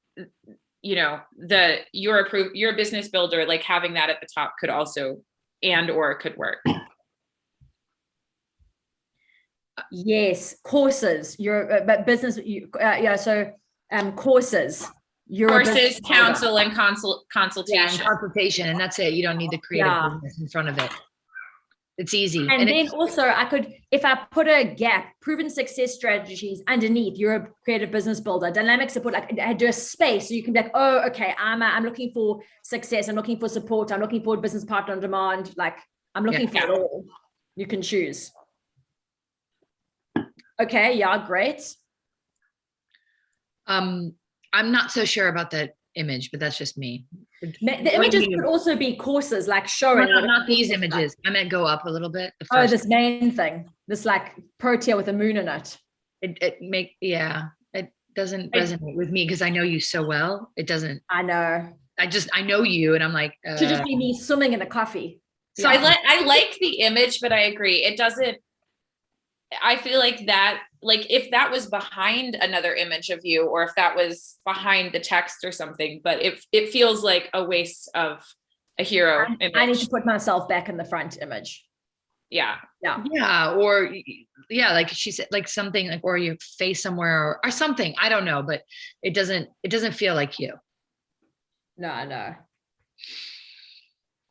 you're a business builder, like having that at the top could also, could work. Yes, courses. You're but business. Yeah. So courses. You're Courses, counsel, and Yeah, consultation. and consultation, and that's it. You don't need the creative business in front of it. It's easy. And then also I could, if I put a gap, proven success strategies underneath, you're a creative business builder, dynamic support, like I do a space so you can be like, oh, okay, I'm looking for success. I'm looking for support. I'm looking for a business partner on demand. Like I'm looking for it all. You can choose. Okay. Yeah. Great. I'm not so sure about that image, but that's just me. The images could also be courses, like showing. No, not these images. I meant go up a little bit. Oh, this main thing, this like protea with a moon in it. It doesn't resonate with me because I know you so well. It doesn't. I know. I know you, and I'm like. Should just be me swimming in a coffee. So I like the image, but I agree. It doesn't. I feel like that, like if that was behind another image of you, or if that was behind the text or something, but it feels like a waste of a hero image. I need to put myself back in the front image. Yeah. Or like she said, like something like, or your face somewhere or something. I don't know, but it doesn't feel like you. No.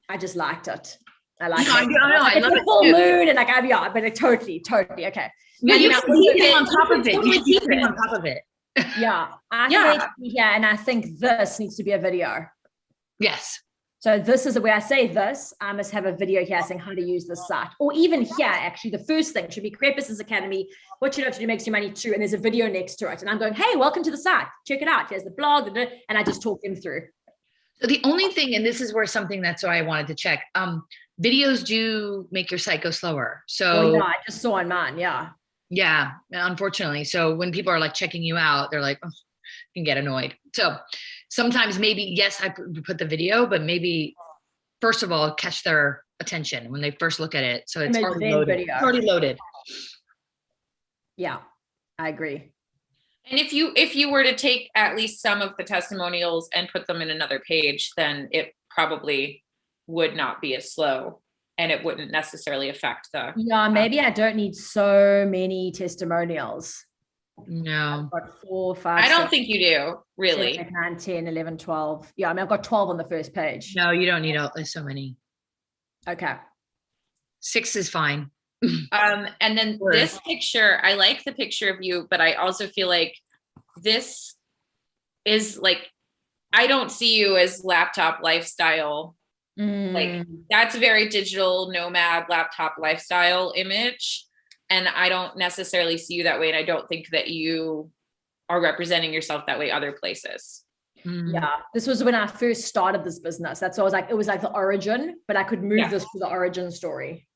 I just liked it. I like it. I love it. Full moon and like but like totally okay. Yeah, you can keep it on top of it. You should keep it on top of it. Yeah, and I think this needs to be a video. Yes. So this is the way I say this. I must have a video here saying how to use this site, or even here. Actually, the first thing should be Create Business Academy. What you know to do makes you money too, and there's a video next to it. And I'm going, hey, welcome to the site. Check it out. Here's the blog, and I just talk them through. So the only thing, and this is where something that's why I wanted to check. Videos do make your site go slower. So I just saw on mine. Yeah, unfortunately. So when people are like checking you out, they're like, oh, can get annoyed. So sometimes maybe, yes, I put the video, but maybe first of all, catch their attention when they first look at it. So it's already loaded. It's already loaded. Yeah, I agree. And if you were to take at least some of the testimonials and put them in another page, then it probably would not be as slow, and it wouldn't necessarily affect the. Yeah, maybe I don't need so many testimonials. No. I've got 4, 5. I don't think you do, really. 7, 8, 9, 10, 11, 12. Yeah, I mean, I've got 12 on the first page. No, you don't need so many. Okay. 6 is fine. And then this picture, I like the picture of you, but I also feel like this is like, I don't see you as laptop lifestyle. Like that's a very digital nomad laptop lifestyle image. And I don't necessarily see you that way. And I don't think that you are representing yourself that way other places. Yeah. This was when I first started this business. That's why I was like, it was like the origin, but I could move this to the origin story.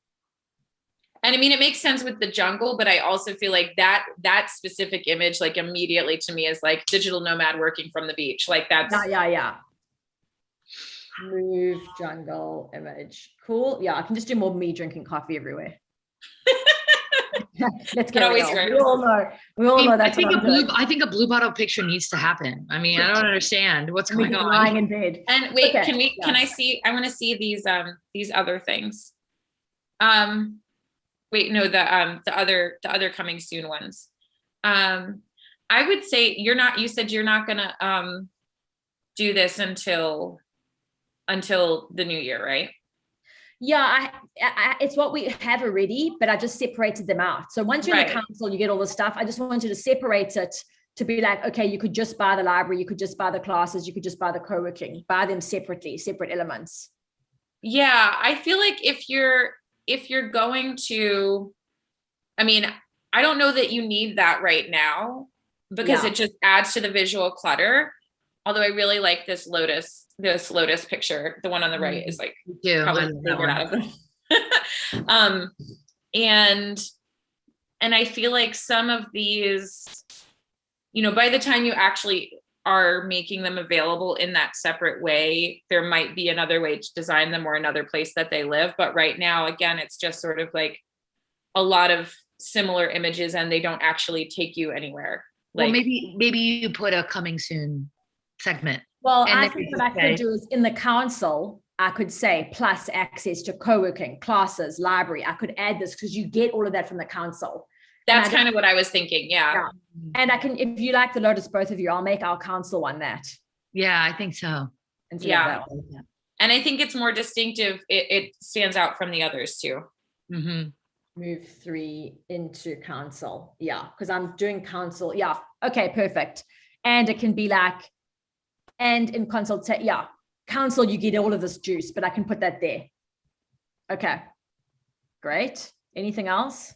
And I mean, it makes sense with the jungle, but I also feel like that specific image, like immediately to me is like digital nomad working from the beach. Like that's. Yeah. Move jungle image. Cool. Yeah, I can just do more me drinking coffee everywhere. Let's get real. Right. We all know that's I think a blue bottle picture needs to happen. I mean, I don't understand what's going on. Lying in bed. And wait, can I see? I want to see these other things. Wait, no, the other coming soon ones. I would say you said you're not gonna do this until the new year, right? Yeah, it's what we have already, but I just separated them out. So once you're in the council, you get all the stuff. I just wanted to separate it to be like, okay, you could just buy the library, you could just buy the classes, you could just buy the co-working, buy them separately, separate elements. Yeah, I feel like if you're going to, I mean, I don't know that you need that right now because it just adds to the visual clutter. Although I really like this lotus picture. The one on the right is like probably favorite out of them. And I feel like some of these, by the time you actually are making them available in that separate way, there might be another way to design them or another place that they live. But right now, again, it's just sort of like a lot of similar images and they don't actually take you anywhere. Like, well, maybe you put a coming soon segment. Well, I think what I could do is in the council, I could say plus access to co-working, classes, library. I could add this because you get all of that from the council. That's kind of what I was thinking. Yeah. And I can, if you like the Lotus, both of you, I'll make our council one that. Yeah, I think so. Yeah. And I think it's more distinctive. It stands out from the others too. Mm-hmm. Move 3 into council. Yeah, because I'm doing council. Yeah. Okay, perfect. And it can be like, and in consult, yeah, council, you get all of this juice, but I can put that there. Okay, great. Anything else?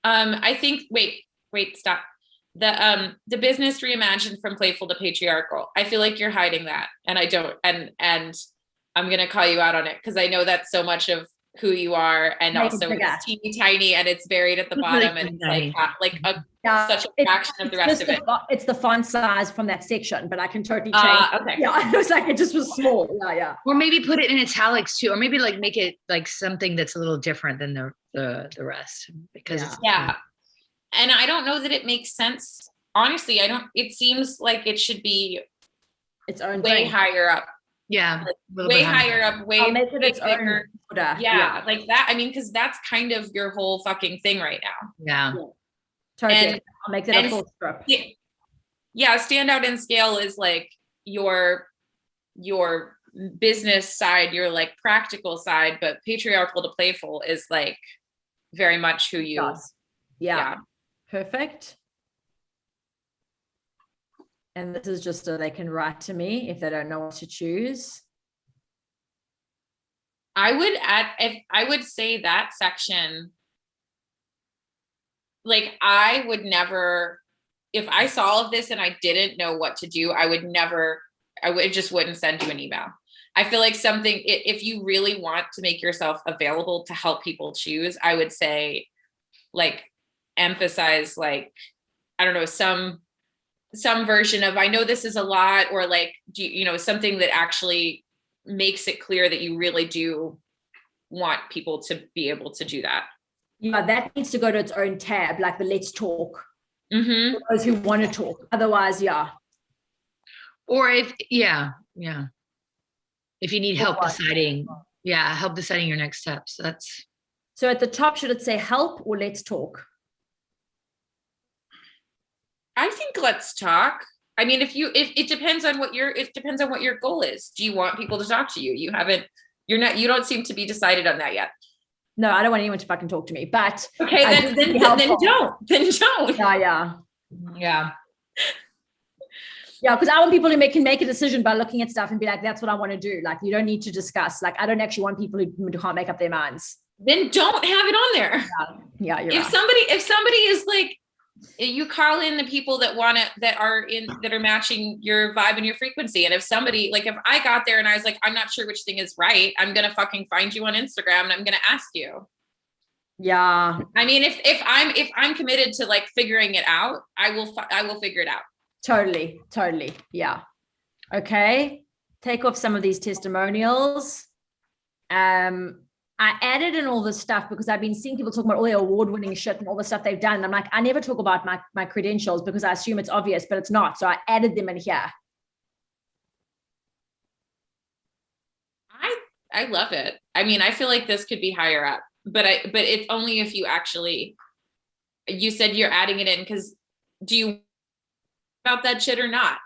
I think, wait, stop. The business reimagined from playful to patriarchal. I feel like you're hiding that, and I don't, and I'm going to call you out on it because I know that's so much of who you are, and also it's teeny tiny and it's buried at the bottom, and it's such a fraction of the rest of it. It's the font size from that section, but I can totally change. Okay. Yeah, it was like it just was small. Yeah. Or maybe put it in italics too, or maybe like make it like something that's a little different than the rest, because and I don't know that it makes sense. Honestly, I don't. It seems like it should be its own way higher up. Yeah, way higher up, way I'll make it its bigger. Yeah, like that. I mean, because that's kind of your whole fucking thing right now. Yeah. Totally. And I'll make that a full strip. Yeah, stand out in scale is like your business side, your like practical side, but patriarchal to playful is like very much who you. Yeah. Perfect. And this is just so they can write to me if they don't know what to choose. I would say that section, like I would never, if I saw all of this and I didn't know what to do, I just wouldn't send you an email. I feel like something, if you really want to make yourself available to help people choose, I would say like emphasize like, I don't know, some version of, I know this is a lot, or like, something that actually makes it clear that you really do want people to be able to do that. Yeah, that needs to go to its own tab, like the let's talk. Mm-hmm. For those who want to talk. Otherwise, Or if if you need help deciding your next steps. That's so at the top, should it say help or let's talk? I think let's talk. I mean, if it depends on what your goal is. Do you want people to talk to you? You don't seem to be decided on that yet. No, I don't want anyone to fucking talk to me, but okay, then don't. Yeah. Yeah, because I want people who can make a decision by looking at stuff and be like, that's what I want to do. Like, you don't need to discuss. Like, I don't actually want people who can't make up their minds. Then don't have it on there. Yeah, you're if right. If somebody is like, you call in the people that are matching your vibe and your frequency. And if somebody, like if I got there and I was like, I'm not sure which thing is right, I'm going to fucking find you on Instagram and I'm going to ask you. Yeah. I mean, if I'm committed to like figuring it out, I will figure it out. Totally. Yeah. Okay. Take off some of these testimonials. I added in all this stuff because I've been seeing people talk about all the award-winning shit and all the stuff they've done. And I'm like, I never talk about my credentials because I assume it's obvious, but it's not. So I added them in here. I love it. I mean, I feel like this could be higher up, but it's only if you said you're adding it in because do you about that shit or not?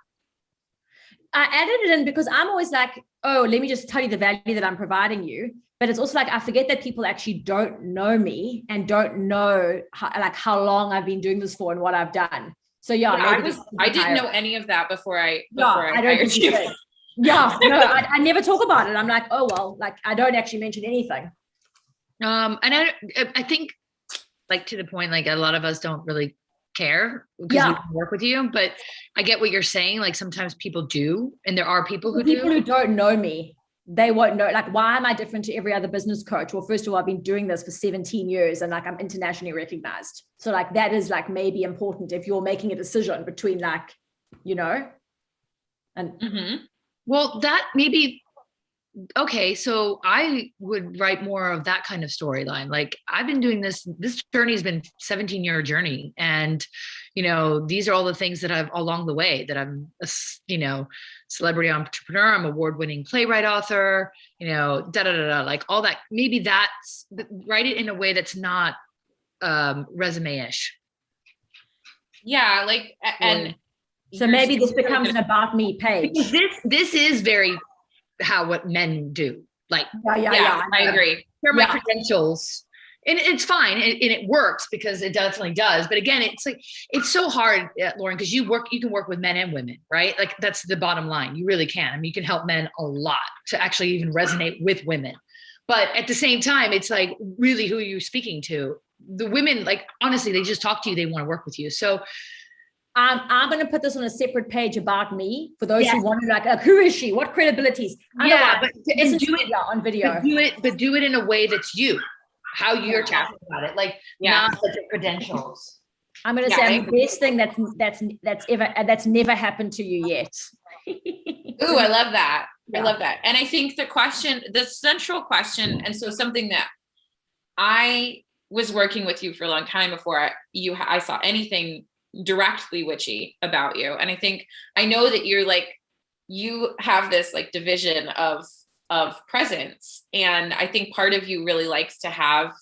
I added it in because I'm always like, oh, let me just tell you the value that I'm providing you. But it's also like, I forget that people actually don't know me and don't know how long I've been doing this for and what I've done. So I didn't know any of that before I hired you. Yeah, no, I never talk about it. I'm like, oh, well, like I don't actually mention anything. And I think like to the point, like a lot of us don't really care because we can work with you, but I get what you're saying. Like sometimes people do, and there are people who don't know me. They won't know, like, why am I different to every other business coach? Well, first of all, I've been doing this for 17 years and like I'm internationally recognized. So like that is like maybe important if you're making a decision between like, and well, that maybe okay, so I would write more of that kind of storyline. Like I've been doing this journey has been 17-year journey. And, these are all the things that I've along the way that I'm, celebrity entrepreneur, I'm award-winning playwright author, like all that. Maybe that's write it in a way that's not resume-ish. Yeah. Like, and so maybe this becomes an about me page. This is very what men do. Like, yeah, I agree. Here are my credentials. And it's fine. And it works because it definitely does. But again, it's so hard, Lauren, because you can work with men and women, right? Like that's the bottom line. You really can. I mean, you can help men a lot to actually even resonate with women. But at the same time, it's like really who you're speaking to. The women, like, honestly, they just talk to you. They want to work with you. So I'm going to put this on a separate page about me for those who want to like, who is she? What credibilities? But and do it on video. But do it in a way that's you, how you're talking about it, like not such a credentials. I'm going to say I'm the best thing that's never happened to you yet. Ooh, I love that. I love that. And I think the central question, and so something that I was working with you for a long time before I saw anything directly witchy about you. And I know that you have this like division of presence. And I think part of you really likes to have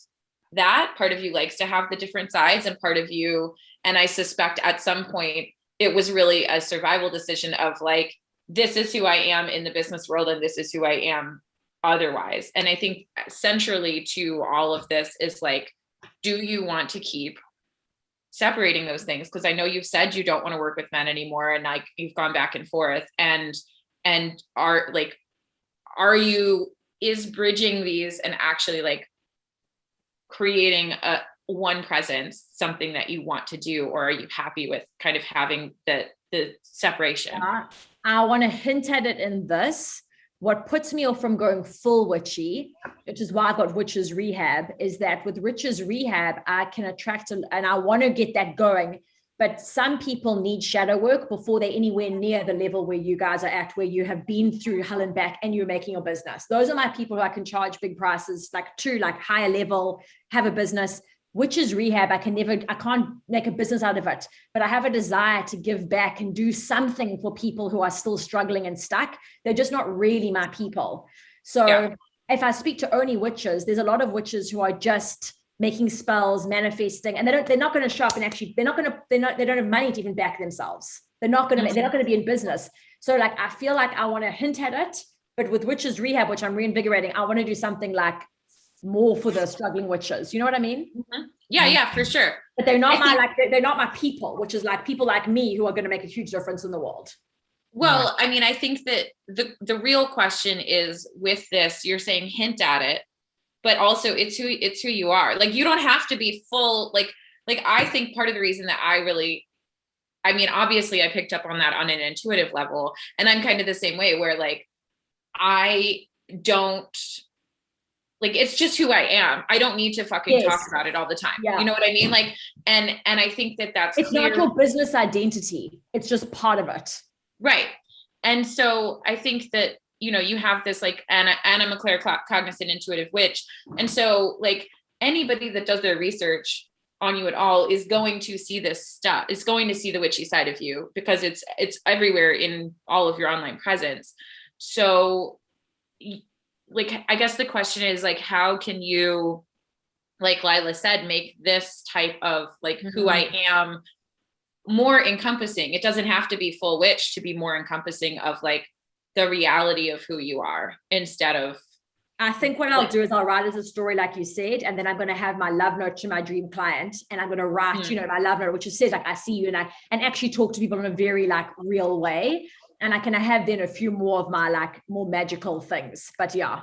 that, part of you likes to have the different sides, and part of you, and I suspect at some point it was really a survival decision of like, this is who I am in the business world and this is who I am otherwise. And I think centrally to all of this is like, do you want to keep separating those things? Because I know you've said you don't want to work with men anymore, and like you've gone back and forth, and is bridging these and actually like creating one presence something that you want to do, or are you happy with kind of having the separation? I want to hint at it in this. What puts me off from going full witchy, which is why I've got Witches Rehab, is that with Witches Rehab, I can attract, and I want to get that going. But some people need shadow work before they're anywhere near the level where you guys are at, where you have been through hell and back and you're making your business. Those are my people who I can charge big prices, like higher level, have a business. Witches Rehab, I can't make a business out of it, but I have a desire to give back and do something for people who are still struggling and stuck. They're just not really my people. So if I speak to only witches, there's a lot of witches who are just making spells, manifesting, and they're not going to show up, and actually they don't have money to even back themselves. They're not going to be in business. So like, I feel like I want to hint at it, but with Witches Rehab, which I'm reinvigorating, I want to do something like more for the struggling witches. You know what I mean? Mm-hmm. Yeah, for sure. But they're not they're not my people, which is like people like me who are going to make a huge difference in the world. Well, I mean, I think that the real question is with this, you're saying hint at it, but also it's who you are. Like, you don't have to be full, like I think part of the reason that obviously I picked up on that on an intuitive level, and I'm kind of the same way where like, I don't, like, it's just who I am. I don't need to fucking talk about it all the time. Yeah. You know what I mean? Like, and I think that's it's clear. Not your business identity. It's just part of it. Right. And so I think that, you have this like Anna McClare cognizant intuitive witch. And so like anybody that does their research on you at all is going to see this stuff. It's going to see the witchy side of you because it's everywhere in all of your online presence. So like, I guess the question is like, how can you, like Lila said, make this type of like who I am more encompassing? It doesn't have to be full witch to be more encompassing of like the reality of who you are, instead of. I think what I'll do is I'll write as a story, like you said, and then I'm going to have my love note to my dream client, and I'm going to write, my love note, which says like, I see you, and actually talk to people in a very like real way. And I can have then a few more of my like more magical things, but yeah.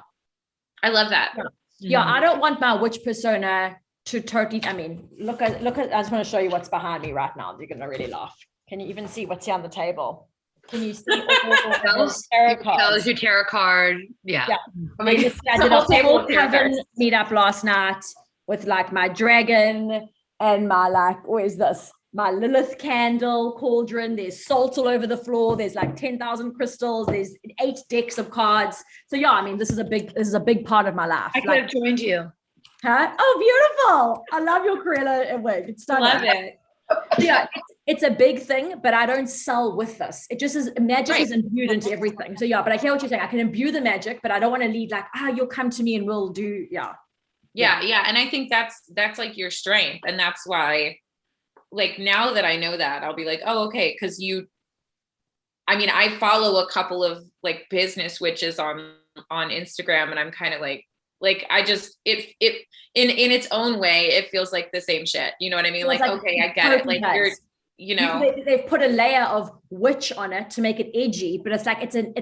I love that. Yeah. I don't want my witch persona to totally, I mean, look at, I just want to show you what's behind me right now. You're going to really laugh. Can you even see what's here on the table? Can you see tarot cards? Your tarot card. Yeah. I did a whole coven meet up last night with like my dragon and my like, where's this? my Lilith candle cauldron. There's salt all over the floor. There's like 10,000 crystals. There's 8 decks of cards. So yeah, I mean, this is a big part of my life. I could have joined you. Huh? Oh, beautiful. I love your Cruella wig. It's stunning. Love it. Yeah, it's a big thing, but I don't sell with this. It just is, magic is imbued into everything. So yeah, but I hear what you're saying. I can imbue the magic, but I don't want to lead like, you'll come to me and we'll do, yeah. And I think that's like your strength. And that's why, like, now that I know that, I'll be like, oh, okay. Cause I follow a couple of like business witches on Instagram, and I'm kind of like I just, it in its own way, it feels like the same shit. You know what I mean? Like, okay, I get it. Like they've put a layer of witch on it to make it edgy, but it's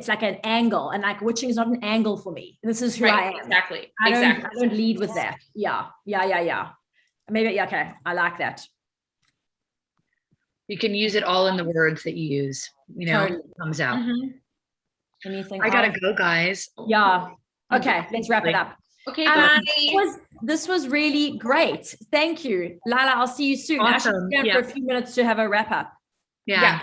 like an angle, and like witching is not an angle for me. This is who I am. Exactly. I don't lead with that. Yeah. Maybe, okay. I like that. You can use it all in the words that you use, totally. It comes out. Mm-hmm. Anything I gotta go, guys. Yeah. Okay, let's wrap it up. Okay, bye. This was really great. Thank you, Lala. I'll see you soon. Awesome. Ashley, for a few minutes to have a wrap up. Yeah.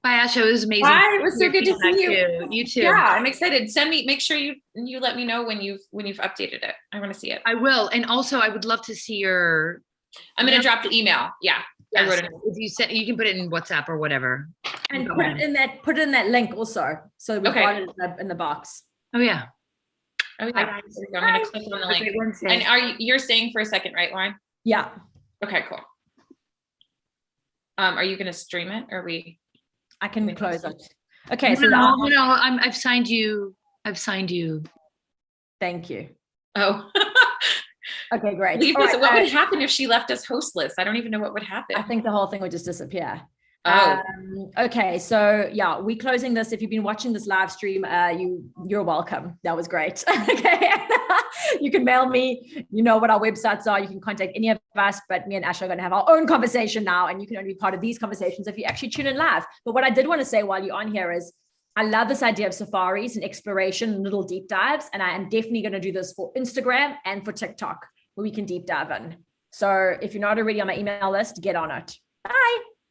Bye, Asha. It was amazing. Bye. It was so good to see you. You too. Yeah, I'm excited. Make sure you let me know when you've updated it. I want to see it. I will. And also, I would love to see your. I'm gonna drop the email. Yeah. Yes. I wrote it. If you can put it in WhatsApp or whatever. And put it in that link also. So we've got it in the box. Oh yeah. I'm gonna click on the link. And you're staying for a second, right, Lauren? Yeah. Okay, cool. Are you gonna stream it, or I can close it. Okay. I've signed you. Thank you. Oh. Okay, great. What would happen if she left us hostless? I don't even know what would happen. I think the whole thing would just disappear. Oh. Okay, so yeah, we're closing this. If you've been watching this live stream, you're welcome. That was great. Okay, you can mail me. You know what our websites are. You can contact any of us. But me and Ash are going to have our own conversation now, and you can only be part of these conversations if you actually tune in live. But what I did want to say while you're on here is, I love this idea of safaris and exploration and little deep dives, and I am definitely going to do this for Instagram and for TikTok, where we can deep dive in. So if you're not already on my email list, get on it. Bye.